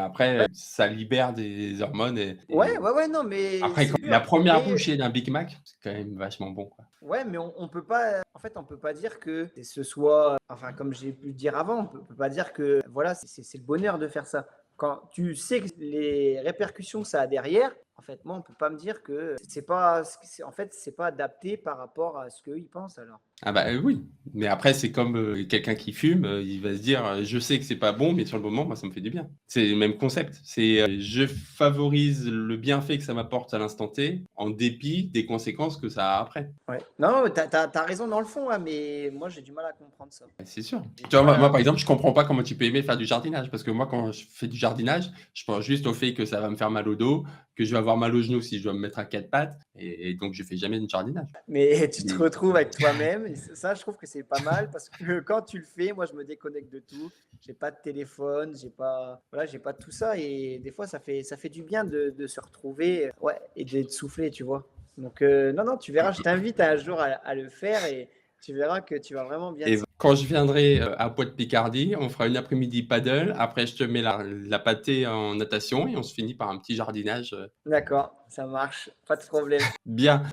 S1: Après, ça libère des hormones
S2: Ouais
S1: et
S2: ouais ouais non mais
S1: après quand
S2: c'est
S1: la
S2: sûr
S1: première
S2: mais
S1: bouchée d'un Big Mac, c'est quand même vachement bon, quoi.
S2: ouais mais on peut pas en fait on peut pas dire que ce soit enfin comme j'ai pu le dire avant on peut pas dire que voilà c'est le bonheur de faire ça quand tu sais que les répercussions que ça a derrière. En fait, moi, on peut pas me dire que c'est pas, en fait, c'est pas adapté par rapport à ce qu'eux ils pensent alors.
S1: Ah bah, oui, mais après c'est comme, quelqu'un qui fume, il va se dire, «Je sais que c'est pas bon, mais sur le moment, moi, ça me fait du bien». C'est le même concept. Je favorise le bienfait que ça m'apporte à l'instant T, en dépit des conséquences que ça a après.
S2: Ouais. Non, tu as raison dans le fond, hein, mais moi j'ai du mal à comprendre ça.
S1: Bah, c'est sûr.
S2: J'ai
S1: Tu
S2: du
S1: vois,
S2: mal
S1: moi,
S2: à
S1: par exemple, je comprends pas comment tu peux aimer faire du jardinage, parce que moi, quand je fais du jardinage, je pense juste au fait que ça va me faire mal au dos, que je vais avoir mal aux genoux si je dois me mettre à 4 pattes et donc je fais jamais de jardinage.
S2: mais tu te
S1: Mais
S2: retrouves avec toi-même et ça je trouve que c'est pas mal parce que quand tu le fais, moi je me déconnecte de tout. J'ai pas de téléphone, j'ai pas voilà, j'ai pas tout ça et des fois ça fait du bien de se retrouver, ouais et de souffler, tu vois? Donc non, non, tu verras, je t'invite un jour à le faire et tu verras que tu vas vraiment bien te.
S1: quand je viendrai, à Pointe-Picardie, on fera une après-midi paddle, après je te mets la pâtée en natation et on se finit par un petit jardinage,
S2: D'accord, ça marche, pas de problème.
S1: bien.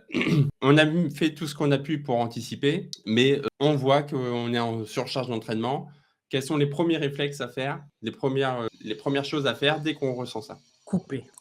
S1: On a fait tout ce qu'on a pu pour anticiper, mais on voit qu'on est en surcharge d'entraînement. Quels sont les premiers réflexes à faire? Les premières choses à faire dès qu'on ressent ça?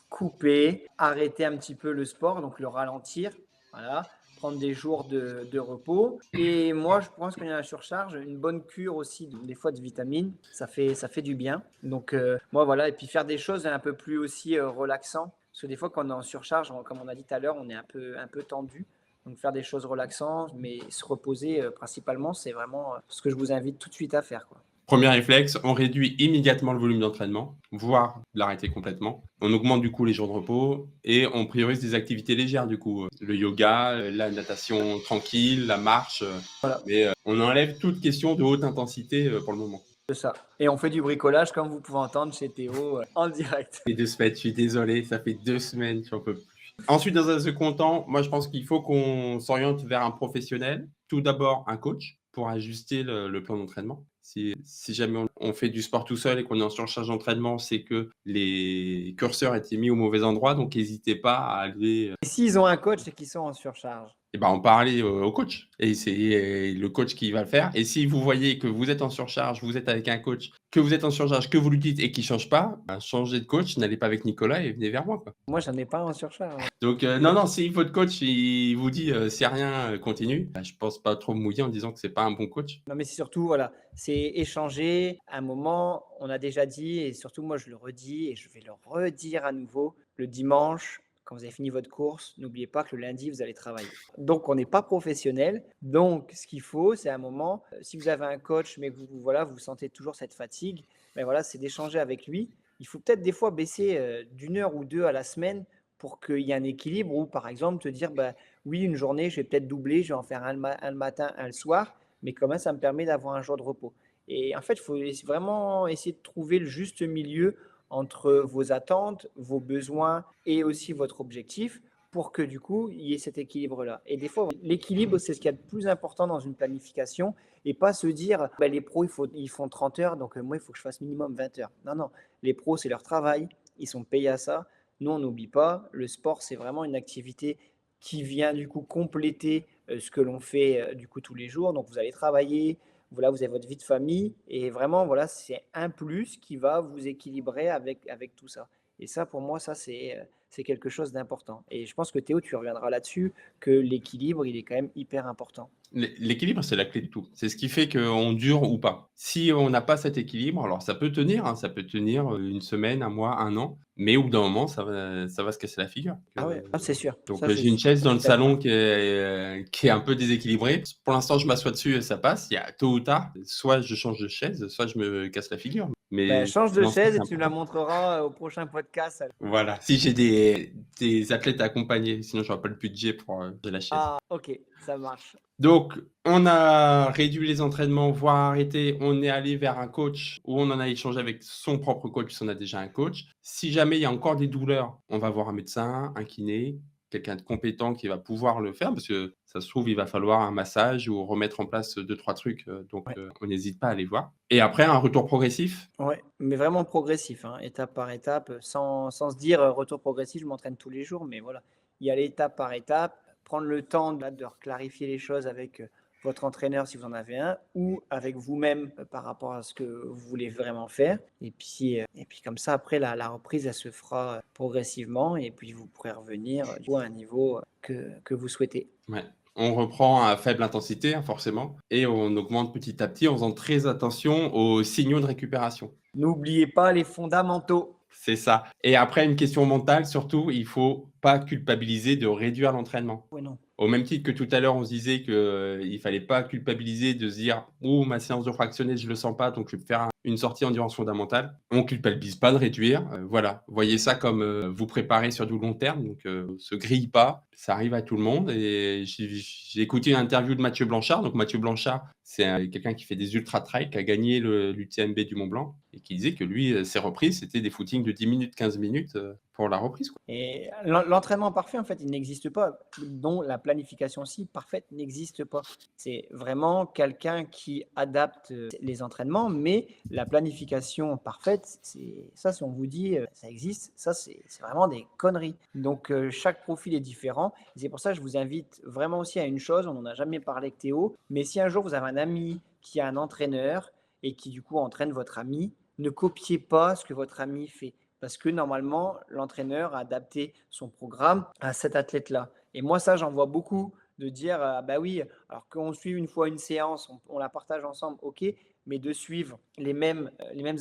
S2: Couper, arrêter un petit peu le sport, donc le ralentir, voilà, prendre des jours de repos et moi, je pense qu'il y a la surcharge, une bonne cure aussi, des fois de vitamines, ça fait du bien. Donc moi, voilà et puis faire des choses un peu plus aussi, relaxant. Parce que des fois, quand on est en surcharge, comme on a dit tout à l'heure, on est un peu tendu. Donc faire des choses relaxantes, mais se reposer principalement, c'est vraiment ce que je vous invite tout de suite à faire, quoi.
S1: Premier réflexe, on réduit immédiatement le volume d'entraînement, voire l'arrêter complètement. On augmente du coup les jours de repos et on priorise des activités légères du coup, le yoga, la natation tranquille, la marche,
S2: Voilà,
S1: mais on enlève toute question de haute intensité, pour le moment.
S2: c'est ça. Et on fait du bricolage, comme vous pouvez entendre chez Théo, en direct.
S1: Ça fait 2 semaines, je suis désolé, ça fait 2 semaines, j'en peux plus. Ensuite, dans un second temps, moi je pense qu'il faut qu'on s'oriente vers un professionnel. Tout d'abord, un coach pour ajuster le plan d'entraînement. Si jamais on fait du sport tout seul et qu'on est en surcharge d'entraînement, c'est que les curseurs étaient mis au mauvais endroit, donc n'hésitez pas à aller,
S2: Et s'ils ont un coach, c'est qu'ils sont en surcharge.
S1: et ben, en parler au coach et c'est le coach qui va le faire et si vous voyez que vous êtes en surcharge, vous êtes avec un coach, que vous êtes en surcharge, que vous lui dites et qu'il change pas, ben, changez de coach, n'allez pas avec Nicolas et venez vers moi, quoi.
S2: Moi, j'en ai pas en surcharge.
S1: Donc non, non, si votre coach, il vous dit, «C'est rien, continue», bah, je pense pas trop me mouiller en disant que c'est pas un bon coach.
S2: Non, mais c'est surtout, voilà, c'est échanger. À un moment, on a déjà dit, et surtout moi, je le redis et je vais le redire à nouveau, le dimanche, quand vous avez fini votre course, n'oubliez pas que le lundi, vous allez travailler. Donc, on n'est pas professionnel. Donc, ce qu'il faut, c'est à un moment, si vous avez un coach, mais que voilà, vous sentez toujours cette fatigue, ben voilà, c'est d'échanger avec lui. Il faut peut-être des fois baisser d'une heure ou deux à la semaine pour qu'il y ait un équilibre ou, par exemple, te dire, bah, oui, une journée, je vais peut-être doubler, je vais en faire un le matin, un le soir, mais quand même, ça me permet d'avoir un jour de repos. Et en fait, il faut vraiment essayer de trouver le juste milieu entre vos attentes, vos besoins et aussi votre objectif pour que du coup, il y ait cet équilibre-là. Et des fois, l'équilibre, c'est ce qu'il y a de plus important dans une planification et pas se dire, bah, les pros, ils font 30 heures, donc moi, il faut que je fasse minimum 20 heures. Non, non, les pros, c'est leur travail, ils sont payés à ça. Nous, on n'oublie pas, le sport, c'est vraiment une activité qui vient du coup compléter ce que l'on fait du coup tous les jours. Donc vous allez travailler, voilà, vous avez votre vie de famille et vraiment voilà, c'est un plus qui va vous équilibrer avec tout ça. Et ça pour moi, ça c'est quelque chose d'important. Et je pense que Théo, tu reviendras là-dessus, que l'équilibre, il est quand même hyper important.
S1: L'équilibre, c'est la clé de tout. C'est ce qui fait qu'on dure ou pas. Si on n'a pas cet équilibre, alors ça peut tenir, hein, ça peut tenir, 1 semaine, 1 mois, 1 an, mais au bout d'un moment, ça va se casser la figure.
S2: Ah ouais, ah, c'est sûr.
S1: Donc
S2: Ça, c'est
S1: j'ai une
S2: sûr.
S1: chaise
S2: Je
S1: dans le
S2: suis d'accord.
S1: salon qui est un peu déséquilibrée. Pour l'instant, je m'assois dessus et ça passe. Il y a tôt ou tard, soit je change de chaise, soit je me casse la figure.
S2: Ben,
S1: Mais
S2: change
S1: pour
S2: de
S1: l'instant,
S2: chaise
S1: c'est
S2: et tu la
S1: important.
S2: montreras au prochain podcast.
S1: Voilà. Si j'ai des athlètes à accompagner, sinon j'aurais pas le budget pour, la chaise.
S2: Ah, ok, ça marche.
S1: Donc, on a réduit les entraînements, voire arrêté. On est allé vers un coach ou on en a échangé avec son propre coach si on a déjà un coach. Si jamais il y a encore des douleurs, on va voir un médecin, un kiné, quelqu'un de compétent qui va pouvoir le faire parce que ça se trouve, il va falloir un massage ou remettre en place 2-3 trucs, donc
S2: Ouais.
S1: on n'hésite pas à aller voir. Et après, un retour progressif.
S2: Ouais, mais vraiment progressif, hein, étape par étape, sans se dire, retour progressif, je m'entraîne tous les jours, mais voilà, y aller étape par étape, prendre le temps de clarifier les choses avec, votre entraîneur si vous en avez un ou avec vous-même, par rapport à ce que vous voulez vraiment faire et puis comme ça après la reprise elle se fera, progressivement et puis vous pourrez revenir, du coup à un niveau, que vous souhaitez.
S1: Ouais. On reprend à faible intensité, hein, forcément et on augmente petit à petit en faisant très attention aux signaux de récupération.
S2: N'oubliez pas les fondamentaux.
S1: C'est ça et après une question mentale surtout, il faut pas culpabiliser de réduire l'entraînement.
S2: Ouais, non.
S1: Au même titre que tout à l'heure, on se disait qu'il fallait pas culpabiliser de se dire: «Oh ma séance de fractionné, je le sens pas, donc je vais me faire une sortie endurance fondamentale». On culpabilise pas de réduire, voilà. Voyez ça comme, vous préparez sur du long terme, donc se grille pas, ça arrive à tout le monde et j'ai écouté une interview de Mathieu Blanchard. Donc Mathieu Blanchard, c'est quelqu'un qui fait des ultra trail, qui a gagné l'UTMB du Mont Blanc et qui disait que lui, ses reprises, c'était des footings de 10 minutes, 15 minutes, pour la reprise, quoi.
S2: Et l'entraînement parfait, en fait, il n'existe pas, dont la planification aussi parfaite n'existe pas. C'est vraiment quelqu'un qui adapte les entraînements, mais la planification parfaite, c'est ça, si on vous dit ça existe, ça, c'est vraiment des conneries. Donc, chaque profil est différent. C'est pour ça que je vous invite vraiment aussi à une chose, on n'en a jamais parlé avec Théo, mais si un jour vous avez un ami qui a un entraîneur et qui, du coup, entraîne votre ami, ne copiez pas ce que votre ami fait parce que normalement, l'entraîneur a adapté son programme à cet athlète-là. Et moi, ça, j'en vois beaucoup de dire, ah bah oui, alors qu'on suive une fois une séance, on la partage ensemble, ok, mais de suivre les mêmes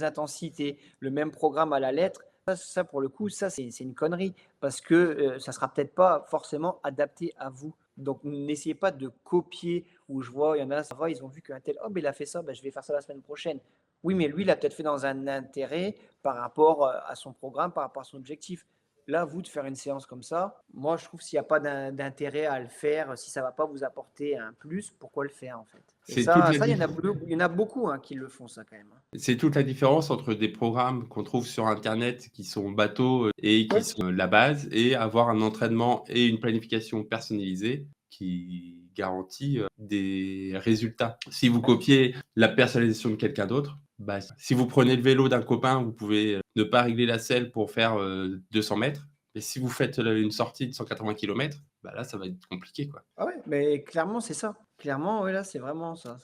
S2: intensités, le même programme à la lettre, pour le coup, ça, c'est une connerie, parce que ça ne sera peut-être pas forcément adapté à vous. Donc, n'essayez pas de copier où je vois, il y en a, ça va, ils ont vu qu'un tel, oh, ben, il a fait ça, ben, je vais faire ça la semaine prochaine. Oui, mais lui, il a peut-être fait dans un intérêt par rapport à son programme, par rapport à son objectif. Là, vous, de faire une séance comme ça, moi, je trouve s'il n'y a pas d'intérêt à le faire, si ça ne va pas vous apporter un plus, pourquoi le faire en fait? Et
S1: C'est toute
S2: ça, il y en a beaucoup hein, qui le font, ça quand même. Hein.
S1: c'est toute la différence entre des programmes qu'on trouve sur internet qui sont bateaux, et qui
S2: Ouais,
S1: sont la base et avoir un entraînement et une planification personnalisée qui garantit, des résultats. Si vous copiez la personnalisation de quelqu'un d'autre, bah, si vous prenez le vélo d'un copain, vous pouvez, ne pas régler la selle pour faire, 200 mètres. Et si vous faites, une sortie de 180 kilomètres, bah, là, ça va être compliqué, quoi.
S2: ah ouais, mais clairement, c'est ça. Clairement, ouais, là, c'est vraiment ça.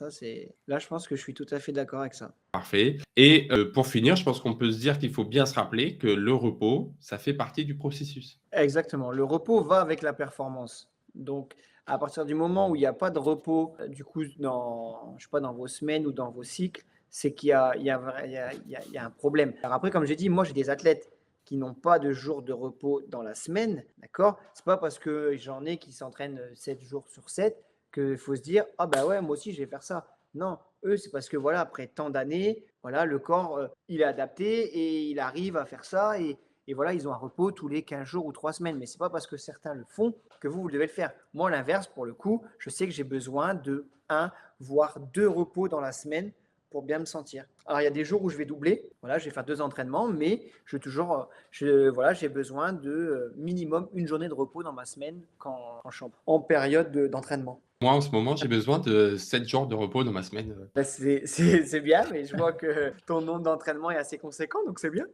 S2: Là, je pense que je suis tout à fait d'accord avec ça.
S1: Parfait. Et pour finir, je pense qu'on peut se dire qu'il faut bien se rappeler que le repos, ça fait partie du processus.
S2: Exactement. Le repos va avec la performance. Donc, à partir du moment où il n'y a pas de repos, du coup, je sais pas, dans vos semaines ou dans vos cycles, c'est qu'il y a, il y a, vra- il y a un problème. Alors après, comme j'ai dit, moi, j'ai des athlètes qui n'ont pas de jours de repos dans la semaine, d'accord? C'est pas parce que j'en ai qui s'entraînent 7 jours sur 7 qu'il faut se dire, ah bah ouais, moi aussi, je vais faire ça. Non, eux, c'est parce que voilà, après tant d'années, voilà, le corps, il est adapté et il arrive à faire ça et voilà, ils ont un repos tous les 15 jours ou 3 semaines. Mais ce n'est pas parce que certains le font que vous devez le faire. Moi, à l'inverse, pour le coup, je sais que j'ai besoin de un, voire 2 repos dans la semaine pour bien me sentir. Alors, il y a des jours où je vais doubler. Voilà, je vais faire 2 entraînements, mais voilà, j'ai besoin de minimum une journée de repos dans ma semaine quand je suis en période d'entraînement.
S1: Moi, en ce moment, j'ai besoin de 7 jours de repos dans ma semaine.
S2: Ben, c'est bien, mais je vois que ton nombre d'entraînement est assez conséquent, donc c'est bien.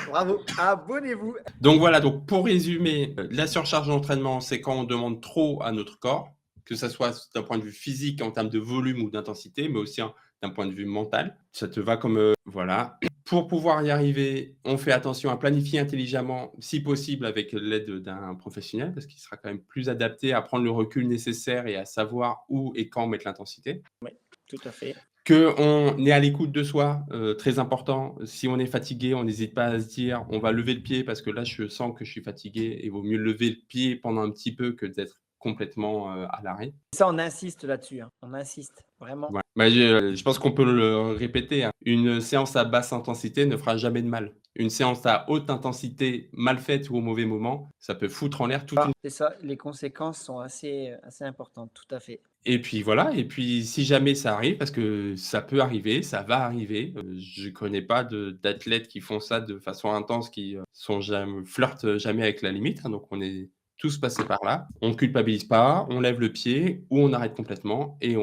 S2: Bravo. Abonnez-vous.
S1: Donc voilà, donc pour résumer, la surcharge d'entraînement, c'est quand on demande trop à notre corps, que ça soit d'un point de vue physique en termes de volume ou d'intensité, mais aussi d'un point de vue mental. Ça te va comme voilà. Pour pouvoir y arriver, on fait attention à planifier intelligemment, si possible avec l'aide d'un professionnel, parce qu'il sera quand même plus adapté à prendre le recul nécessaire et à savoir où et quand mettre l'intensité.
S2: Oui, tout à fait.
S1: Qu'on est à l'écoute de soi, très important. Si on est fatigué, on n'hésite pas à se dire: «On va lever le pied parce que là, je sens que je suis fatigué» et vaut mieux lever le pied pendant un petit peu que d'être complètement, à l'arrêt.
S2: Ça, on insiste là-dessus, hein. On insiste, vraiment.
S1: Ouais. Bah, je pense qu'on peut le répéter, hein. Une séance à basse intensité ne fera jamais de mal. Une séance à haute intensité mal faite ou au mauvais moment, ça peut foutre en l'air toute une.
S2: C'est ça, les conséquences sont assez importantes, tout à fait.
S1: Et puis voilà, et puis si jamais ça arrive, parce que ça peut arriver, ça va arriver, je connais pas d'athlètes qui font ça de façon intense, qui, sont flirtent jamais avec la limite, hein, donc on est tous passés par là. On culpabilise pas, on lève le pied ou on arrête complètement et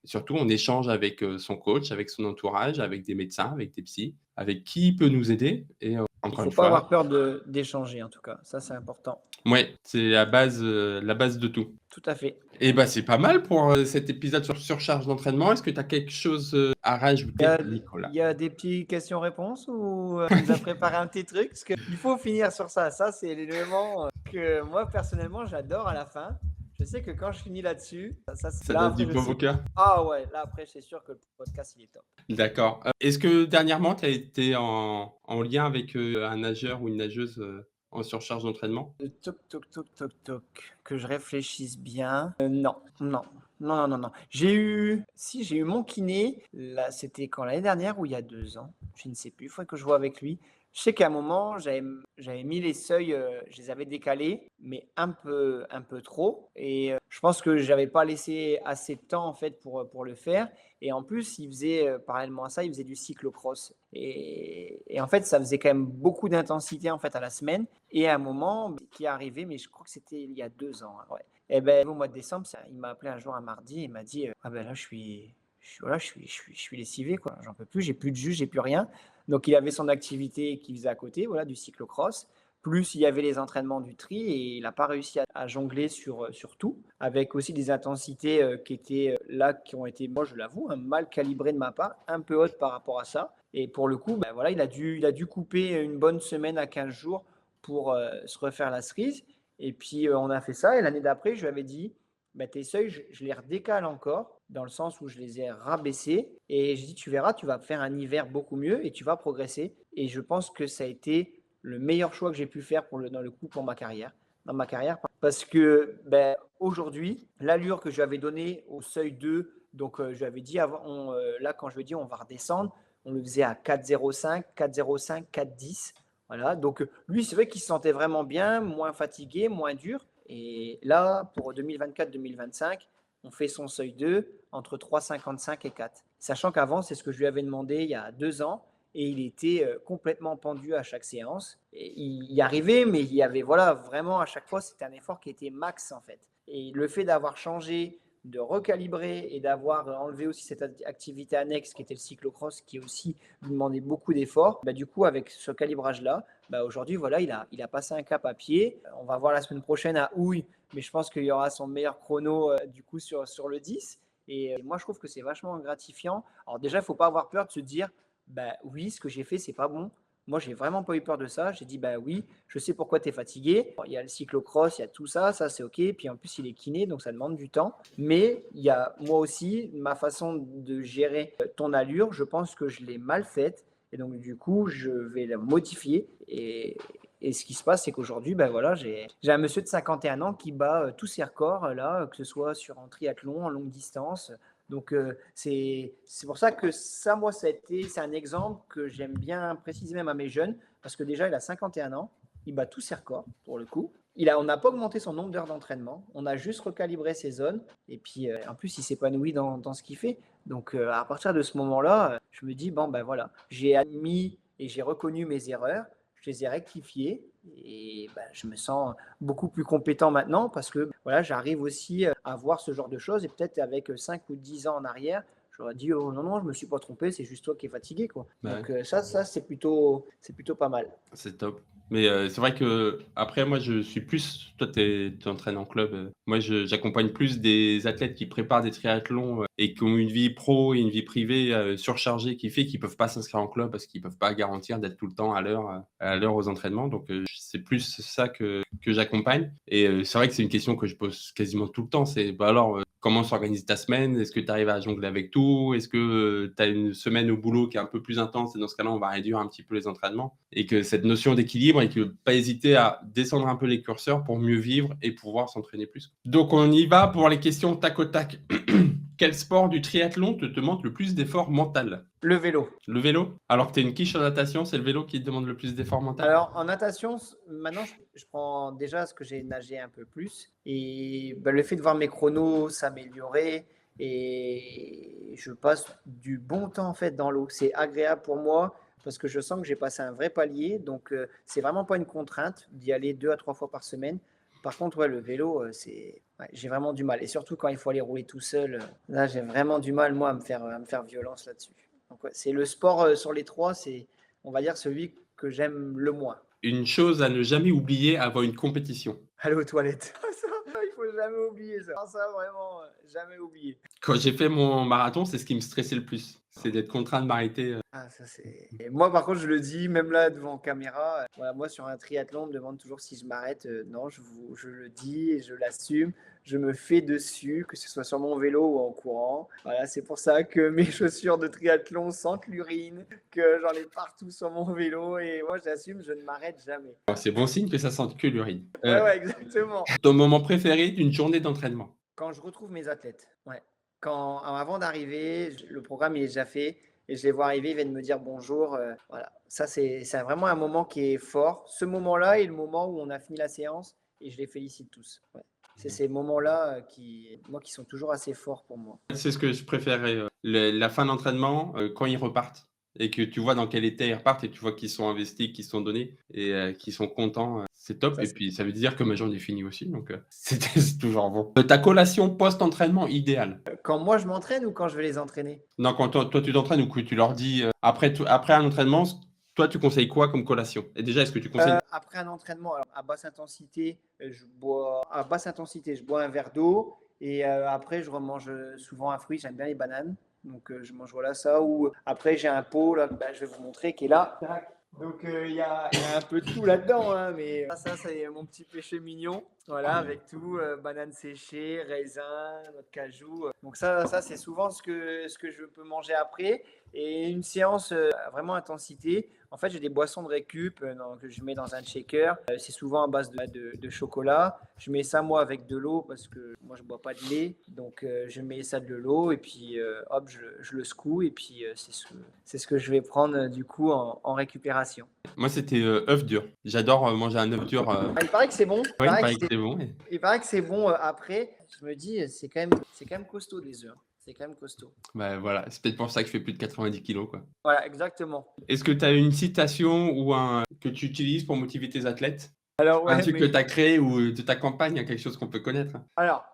S1: surtout on échange avec, son coach, avec son entourage, avec des médecins, avec des psys, avec qui peut nous aider et
S2: Il
S1: encore
S2: faut
S1: une
S2: pas avoir
S1: fois,
S2: peur d'échanger, en tout cas. Ça, c'est important.
S1: ouais, c'est la base de tout.
S2: Tout à fait.
S1: Et bah, c'est pas mal pour, cet épisode sur surcharge d'entraînement. Est-ce que tu as quelque chose, à
S2: Il y
S1: rajouter,
S2: a,
S1: Nicolas?
S2: il y a des petites questions-réponses ou tu nous as préparé un petit truc? Parce qu'il faut finir sur ça. Ça, c'est l'élément que moi, personnellement, j'adore à la fin. Je sais que quand je finis là-dessus,
S1: Ça
S2: là,
S1: donne
S2: après,
S1: du
S2: je
S1: baume
S2: sais
S1: au
S2: que,
S1: cœur?
S2: ah ouais, là, après, c'est sûr que le podcast, il est top.
S1: D'accord. Est-ce que dernièrement, tu as été en lien avec, un nageur ou une nageuse, en surcharge d'entraînement?
S2: Toc, toc, toc, toc, toc. Que je réfléchisse bien. Non, non, non, non, non, non. J'ai eu mon kiné, là, c'était quand l'année dernière ou il y a 2 ans, je ne sais plus, il faudrait que je vois avec lui. Je sais qu'à un moment, j'avais mis les seuils, je les avais décalés, mais un peu trop. Et je pense que j'avais pas laissé assez de temps en fait pour le faire. Et en plus, il faisait, parallèlement à ça, il faisait du cyclocross. Et en fait, ça faisait quand même beaucoup d'intensité en fait à la semaine. Et à un moment qui est arrivé, mais je crois que c'était il y a 2 ans. Hein, ouais. Et ben au mois de décembre, il m'a appelé un jour un mardi et il m'a dit ah ben là voilà, je suis lessivé quoi, j'en peux plus, j'ai plus de jus, j'ai plus rien. Donc il avait son activité qu'il faisait à côté, voilà, du cyclocross. Plus il y avait les entraînements du tri et il n'a pas réussi à jongler sur tout, avec aussi des intensités qui étaient là, qui ont été, moi je l'avoue, mal calibrées de ma part, un peu hautes par rapport à ça. Et pour le coup, ben voilà, il a dû couper une bonne semaine à 15 jours pour se refaire la cerise. Et puis, on a fait ça. Et l'année d'après, je lui avais dit, bah, tes seuils, je les redécale encore, dans le sens où je les ai rabaissés. Et je dis, tu verras, tu vas faire un hiver beaucoup mieux et tu vas progresser. Et je pense que ça a été le meilleur choix que j'ai pu faire dans le coup pour ma carrière. Dans ma carrière, parce que aujourd'hui, l'allure que je lui avais donnée au seuil 2, donc je lui avais dit avant, là, quand je lui ai dit on va redescendre, on le faisait à 4,05, 4,05, 4,10. Voilà, donc lui, c'est vrai qu'il se sentait vraiment bien, moins fatigué, moins dur. Et là, pour 2024-2025, on fait son seuil 2 entre 3,55 et 4. Sachant qu'avant, c'est ce que je lui avais demandé il y a 2 ans et il était complètement pendu à chaque séance. Et il y arrivait, mais il y avait voilà, vraiment à chaque fois, c'était un effort qui était max en fait. Et le fait d'avoir changé, de recalibrer et d'avoir enlevé aussi cette activité annexe qui était le cyclocross, qui aussi lui demandait beaucoup d'efforts, du coup, avec ce calibrage-là, aujourd'hui, voilà, il a passé un cap à pied. On va voir la semaine prochaine à Houille, mais je pense qu'il y aura son meilleur chrono du coup sur le 10. Et moi, je trouve que c'est vachement gratifiant. Alors déjà, il ne faut pas avoir peur de se dire, oui, ce que j'ai fait, c'est pas bon. Moi, j'ai vraiment pas eu peur de ça. J'ai dit, oui, je sais pourquoi tu es fatigué. Il y a le cyclocross, il y a tout ça, ça c'est OK. Puis en plus, il est kiné, donc ça demande du temps. Mais il y a moi aussi, ma façon de gérer ton allure, je pense que je l'ai mal faite. Et donc, du coup, je vais la modifier. Et ce qui se passe, c'est qu'aujourd'hui, voilà, j'ai un monsieur de 51 ans qui bat tous ses records, là, que ce soit sur un triathlon, en longue distance. Donc, c'est pour ça que ça, moi, c'est un exemple que j'aime bien préciser même à mes jeunes, parce que déjà, il a 51 ans, il bat tous ses records, pour le coup. On n'a pas augmenté son nombre d'heures d'entraînement, on a juste recalibré ses zones, et puis en plus, il s'épanouit dans ce qu'il fait. Donc, à partir de ce moment-là, je me dis, bon, voilà, j'ai admis et j'ai reconnu mes erreurs, je les ai rectifiées, et je me sens beaucoup plus compétent maintenant parce que voilà, j'arrive aussi à voir ce genre de choses et peut-être avec 5 ou 10 ans en arrière, j'aurais dit oh non, non, je me suis pas trompé, c'est juste toi qui es fatigué, quoi.
S1: Bah
S2: Donc
S1: ouais.
S2: ça, c'est plutôt pas mal.
S1: C'est top. Mais c'est vrai que après moi je suis plus toi tu entraînes en club, moi j'accompagne plus des athlètes qui préparent des triathlons, et qui ont une vie pro et une vie privée, surchargée qui fait qu'ils peuvent pas s'inscrire en club parce qu'ils peuvent pas garantir d'être tout le temps à l'heure aux entraînements. Donc c'est plus ça que j'accompagne et c'est vrai que c'est une question que je pose quasiment tout le temps, c'est: «Bah alors, comment s'organise ta semaine? Est-ce que tu arrives à jongler avec tout? Est-ce que tu as une semaine au boulot qui est un peu plus intense et dans ce cas-là, on va réduire un petit peu les entraînements?» Et que cette notion d'équilibre et que pas hésiter à descendre un peu les curseurs pour mieux vivre et pouvoir s'entraîner plus. Donc on y va pour les questions tac au tac. Quel sport du triathlon te demande le plus d'effort mental?
S2: Le vélo.
S1: Le vélo? Alors que tu es une quiche en natation, c'est le vélo qui te demande le plus d'effort mental?
S2: Alors, en natation, maintenant, je prends déjà ce que j'ai nagé un peu plus. Et le fait de voir mes chronos s'améliorer et je passe du bon temps en fait dans l'eau. C'est agréable pour moi parce que je sens que j'ai passé un vrai palier. Donc, c'est vraiment pas une contrainte d'y aller 2 à 3 fois par semaine. Par contre, ouais, le vélo, j'ai vraiment du mal. Et surtout quand il faut aller rouler tout seul, là, j'ai vraiment du mal, moi, à me faire violence là-dessus. Donc, ouais, c'est le sport sur les trois, c'est, on va dire, celui que j'aime le moins.
S1: Une chose à ne jamais oublier avant une compétition.
S2: Aller aux toilettes. Ça, il faut jamais oublier ça. Ça, vraiment, jamais oublier.
S1: Quand j'ai fait mon marathon, c'est ce qui me stressait le plus. C'est d'être contraint de m'arrêter.
S2: Ah, ça c'est. Et moi, par contre, je le dis, même là devant caméra, voilà, moi sur un triathlon, on me demande toujours si je m'arrête. Non, je le dis et je l'assume. Je me fais dessus, que ce soit sur mon vélo ou en courant. Voilà, c'est pour ça que mes chaussures de triathlon sentent l'urine, que j'en ai partout sur mon vélo et moi, j'assume, je ne m'arrête jamais.
S1: C'est bon signe que ça sente que l'urine.
S2: Ouais, ouais, exactement.
S1: Ton moment préféré d'une journée d'entraînement?
S2: Quand je retrouve mes athlètes, ouais. Avant d'arriver, le programme il est déjà fait et je les vois arriver, ils viennent me dire bonjour. Voilà, ça c'est vraiment un moment qui est fort. Ce moment-là est le moment où on a fini la séance et je les félicite tous. Ouais. C'est ces moments-là qui sont toujours assez forts pour moi.
S1: C'est ce que je préférais, la fin d'entraînement, quand ils repartent et que tu vois dans quel état ils repartent et tu vois qu'ils sont investis, qu'ils se sont donnés et qu'ils sont contents, c'est top
S2: Ça,
S1: et puis ça veut dire que ma journée est finie aussi donc c'est toujours bon. Ta collation post-entraînement idéale?
S2: quand moi je m'entraîne ou quand je vais les entraîner?
S1: Non, quand toi tu t'entraînes ou que tu leur dis, après un entraînement, toi tu conseilles quoi comme collation? Et déjà, est-ce que tu conseilles
S2: Après un entraînement, alors à basse intensité, je bois un verre d'eau et après je remange souvent un fruit. J'aime bien les bananes, donc je mange voilà ça. Ou après j'ai un pot là, je vais vous montrer qui est là. Tac. Donc il y a un peu de tout là-dedans, hein, mais ça c'est mon petit péché mignon. Voilà, avec tout, bananes séchées, raisins, noix de cajou. Donc ça c'est souvent ce que je peux manger après. Et une séance à vraiment intensité En fait, j'ai des boissons de récup que je mets dans un shaker. C'est souvent à base de chocolat. Je mets ça, moi, avec de l'eau parce que moi, je bois pas de lait. Donc, je mets ça de l'eau et puis, hop, je le secoue. Et puis, c'est ce que je vais prendre, du coup, en récupération.
S1: Moi, c'était œuf dur. J'adore manger un œuf dur.
S2: Ah, il paraît que c'est bon.
S1: Oui, il paraît que c'est bon.
S2: Il paraît que c'est bon après. Je me dis, c'est quand même costaud des œufs. C'est quand même costaud.
S1: Bah, voilà, c'est peut-être pour ça que je fais plus de 90 kilos, quoi.
S2: Voilà, exactement.
S1: Est-ce que tu as une citation ou que tu utilises pour motiver tes athlètes?
S2: Alors,
S1: Un
S2: ouais,
S1: truc que
S2: mais
S1: tu as créé ou de ta campagne, quelque chose qu'on peut connaître?
S2: alors,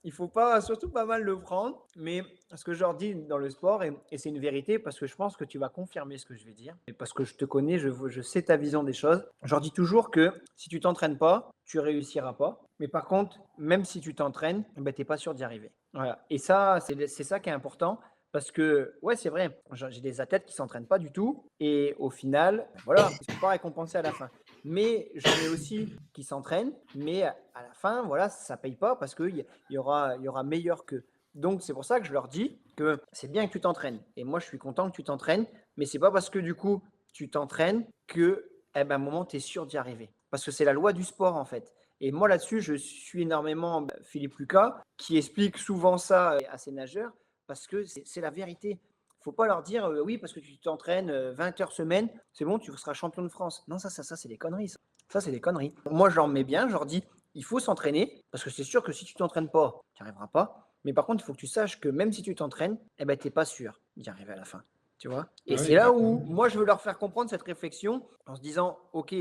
S2: il faut pas, surtout pas mal le prendre, mais ce que je leur dis dans le sport, et c'est une vérité parce que je pense que tu vas confirmer ce que je vais dire, et parce que je te connais, je sais ta vision des choses. Je leur dis toujours que si tu t'entraînes pas, tu réussiras pas. Mais par contre, même si tu t'entraînes, ben, tu n'es pas sûr d'y arriver. Voilà. Et ça, c'est ça qui est important. Parce que, ouais, c'est vrai, j'ai des athlètes qui s'entraînent pas du tout et au final, voilà, ils sont pas récompensés à la fin. Mais j'en ai aussi qui s'entraînent, mais à la fin, voilà, ça paye pas parce qu'il y aura meilleur qu'eux. Donc, c'est pour ça que je leur dis que c'est bien que tu t'entraînes. Et moi, je suis content que tu t'entraînes, mais c'est pas parce que du coup, tu t'entraînes que, eh ben, à un moment, tu es sûr d'y arriver. Parce que c'est la loi du sport, en fait. Et moi, là-dessus, je suis énormément Philippe Lucas, qui explique souvent ça à ses nageurs, parce que c'est la vérité. Il ne faut pas leur dire oui, parce que tu t'entraînes 20 heures semaine, c'est bon, tu seras champion de France. Non, ça c'est des conneries. Ça, c'est des conneries. Moi, je leur mets bien, je leur dis il faut s'entraîner, parce que c'est sûr que si tu t'entraînes pas, tu n'y arriveras pas. Mais par contre, il faut que tu saches que même si tu t'entraînes, eh ben, tu n'es pas sûr d'y arriver à la fin. Tu vois. Et
S1: Ouais,
S2: c'est là
S1: carrément.
S2: où moi, je veux leur faire comprendre cette réflexion en se disant ok,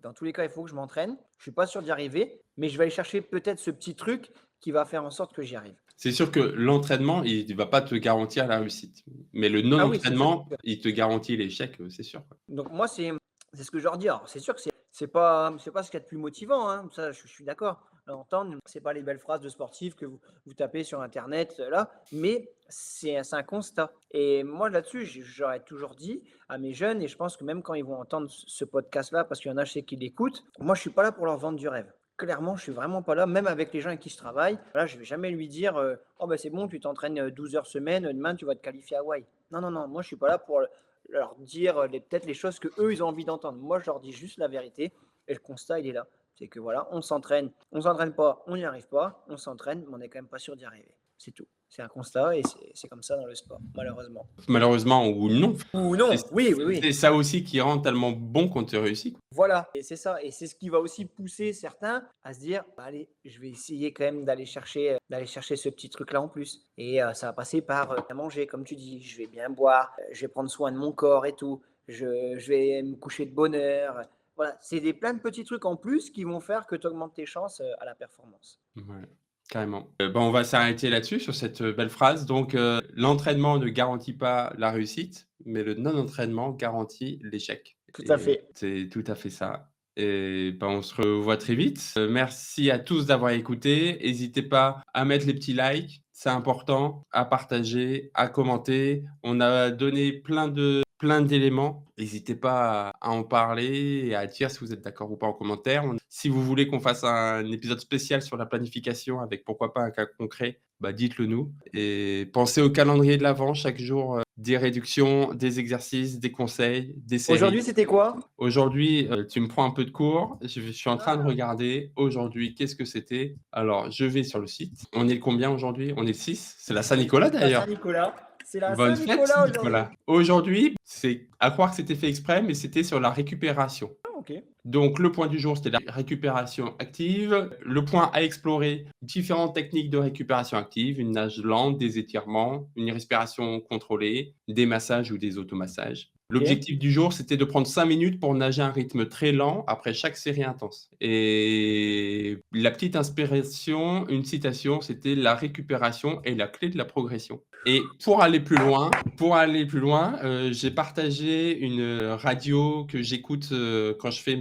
S2: dans tous les cas, il faut que je m'entraîne. Je ne suis pas sûr d'y arriver, mais je vais aller chercher peut-être ce petit truc qui va faire en sorte que j'y arrive.
S1: C'est sûr que l'entraînement, il va pas te garantir la réussite. Mais le
S2: Ah oui, c'est sûr.
S1: non-entraînement, il te garantit l'échec, c'est sûr, quoi.
S2: Donc moi, c'est ce que je leur dis. Alors, c'est sûr que c'est pas ce qu'il y a de plus motivant, hein. Ça, je suis d'accord à entendre. C'est pas les belles phrases de sportifs que vous tapez sur Internet, là, mais c'est un constat. Et moi, là-dessus, j'aurais toujours dit à mes jeunes, et je pense que même quand ils vont entendre ce podcast-là, parce qu'il y en a, je sais qui l'écoutent, moi, je suis pas là pour leur vendre du rêve. Clairement, je suis vraiment pas là, même avec les gens avec qui je travaille. Là, je vais jamais lui dire oh ben c'est bon, tu t'entraînes 12 heures semaine, demain tu vas te qualifier à Hawaï. Non, non, non, moi je suis pas là pour leur dire peut-être les choses que eux ils ont envie d'entendre. Moi, je leur dis juste la vérité et le constat il est là. C'est que voilà, on s'entraîne pas, on n'y arrive pas, on s'entraîne, mais on n'est quand même pas sûr d'y arriver. C'est tout. C'est un constat et c'est comme ça dans le sport, malheureusement.
S1: Malheureusement ou non.
S2: Ou non,
S1: C'est
S2: oui, oui, oui.
S1: c'est ça aussi qui rend tellement bon quand tu réussis, quoi.
S2: Voilà, et c'est ça. Et c'est ce qui va aussi pousser certains à se dire, bah, allez, je vais essayer quand même d'aller chercher ce petit truc-là en plus. Et ça va passer par bien manger, comme tu dis. Je vais bien boire, je vais prendre soin de mon corps et tout. Je vais me coucher de bonne heure. Voilà, c'est plein de petits trucs en plus qui vont faire que tu augmentes tes chances à la performance.
S1: Ouais, carrément. On va s'arrêter là-dessus, sur cette, belle phrase. Donc, l'entraînement ne garantit pas la réussite, mais le non-entraînement garantit l'échec.
S2: Tout à
S1: Et
S2: fait.
S1: c'est tout à fait ça. Et on se revoit très vite. Merci à tous d'avoir écouté. N'hésitez pas à mettre les petits likes, c'est important, à partager, à commenter. On a donné plein d'éléments. N'hésitez pas à en parler et à dire si vous êtes d'accord ou pas en commentaire. Si vous voulez qu'on fasse un épisode spécial sur la planification avec pourquoi pas un cas concret, bah dites-le nous. Et pensez au calendrier de l'avant, chaque jour, des réductions, des exercices, des conseils, des séries.
S2: Aujourd'hui, c'était quoi?
S1: Aujourd'hui, tu me prends un peu de cours. Je suis en train de
S2: Ah,
S1: regarder aujourd'hui qu'est-ce que c'était. Alors, je vais sur le site. On est le combien aujourd'hui? On est le 6. C'est la Saint-Nicolas
S2: la
S1: d'ailleurs.
S2: Saint-Nicolas. C'est la
S1: Bonne fête,
S2: Saint-Nicolas aujourd'hui.
S1: Nicolas. Aujourd'hui, c'est à croire que c'était fait exprès, mais c'était sur la récupération.
S2: Ah, ok.
S1: Donc, le point du jour, c'était la récupération active. Le point à explorer, différentes techniques de récupération active, une nage lente, des étirements, une respiration contrôlée, des massages ou des automassages. L'objectif du jour, c'était de prendre 5 minutes pour nager à un rythme très lent après chaque série intense. Et la petite inspiration, une citation, c'était la récupération est la clé de la progression. Et pour aller plus loin, j'ai partagé une radio que j'écoute quand je fais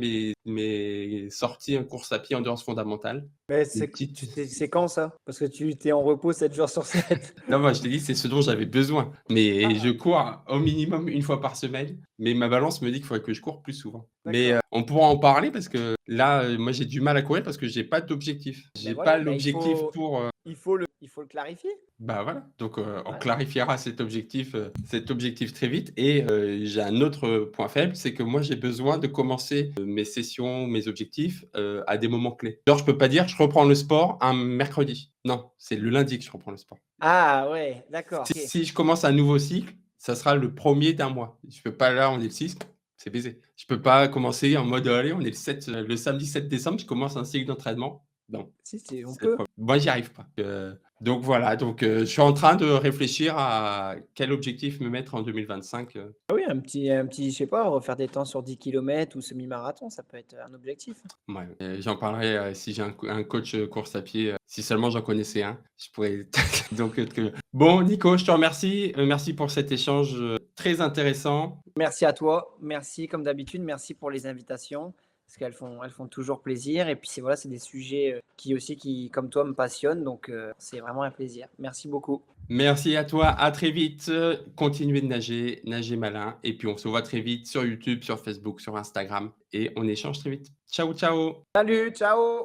S1: mes sorties en course à pied endurance fondamentale.
S2: Mais
S1: Une petite.
S2: c'est quand ça? Parce que tu t'es en repos 7 jours sur 7.
S1: Non, moi je t'ai dit, c'est ce dont j'avais besoin. Mais je cours au minimum une fois par semaine. Mais ma balance me dit qu'il faudrait que je cours plus souvent. Mais
S2: D'accord.
S1: on pourra en parler parce que là, moi j'ai du mal à courir parce que j'ai pas d'objectif.
S2: Ben
S1: J'ai pas
S2: voilà, ben il
S1: l'objectif
S2: faut,
S1: pour.
S2: il faut le clarifier.
S1: Bah, voilà, donc on
S2: Ouais.
S1: clarifiera cet objectif très vite et j'ai un autre point faible, c'est que moi j'ai besoin de commencer, mes sessions, mes objectifs, à des moments clés. Genre je peux pas dire: «Je reprends le sport un mercredi». Non, c'est le lundi que je reprends le sport.
S2: Ah ouais, d'accord, OK.
S1: Si je commence un nouveau cycle, ça sera le premier d'un mois. Je peux pas là, on est le 6, c'est baisé. Je peux pas commencer en mode: «Allez, on est le 7, le samedi 7 décembre, je commence un cycle d'entraînement». Non,
S2: Si, on
S1: c'est le
S2: peut.
S1: problème. Moi, j'y arrive pas. Donc voilà, je suis en train de réfléchir à quel objectif me mettre en 2025.
S2: Ah oui, je sais pas, refaire des temps sur 10 kilomètres ou semi-marathon, ça peut être un objectif.
S1: Ouais, j'en parlerai, si j'ai un coach, course à pied, si seulement j'en connaissais un, je pourrais donc très bon Nico, je te remercie, merci pour cet échange, très intéressant.
S2: Merci à toi, merci comme d'habitude, merci pour les invitations, parce elles font toujours plaisir et puis voilà, c'est des sujets, qui comme toi me passionnent donc c'est vraiment un plaisir. Merci beaucoup.
S1: Merci à toi, à très vite, continuez de nager, nagez malin et puis on se voit très vite sur YouTube, sur Facebook, sur Instagram et on échange très vite. Ciao, ciao.
S2: Salut, ciao!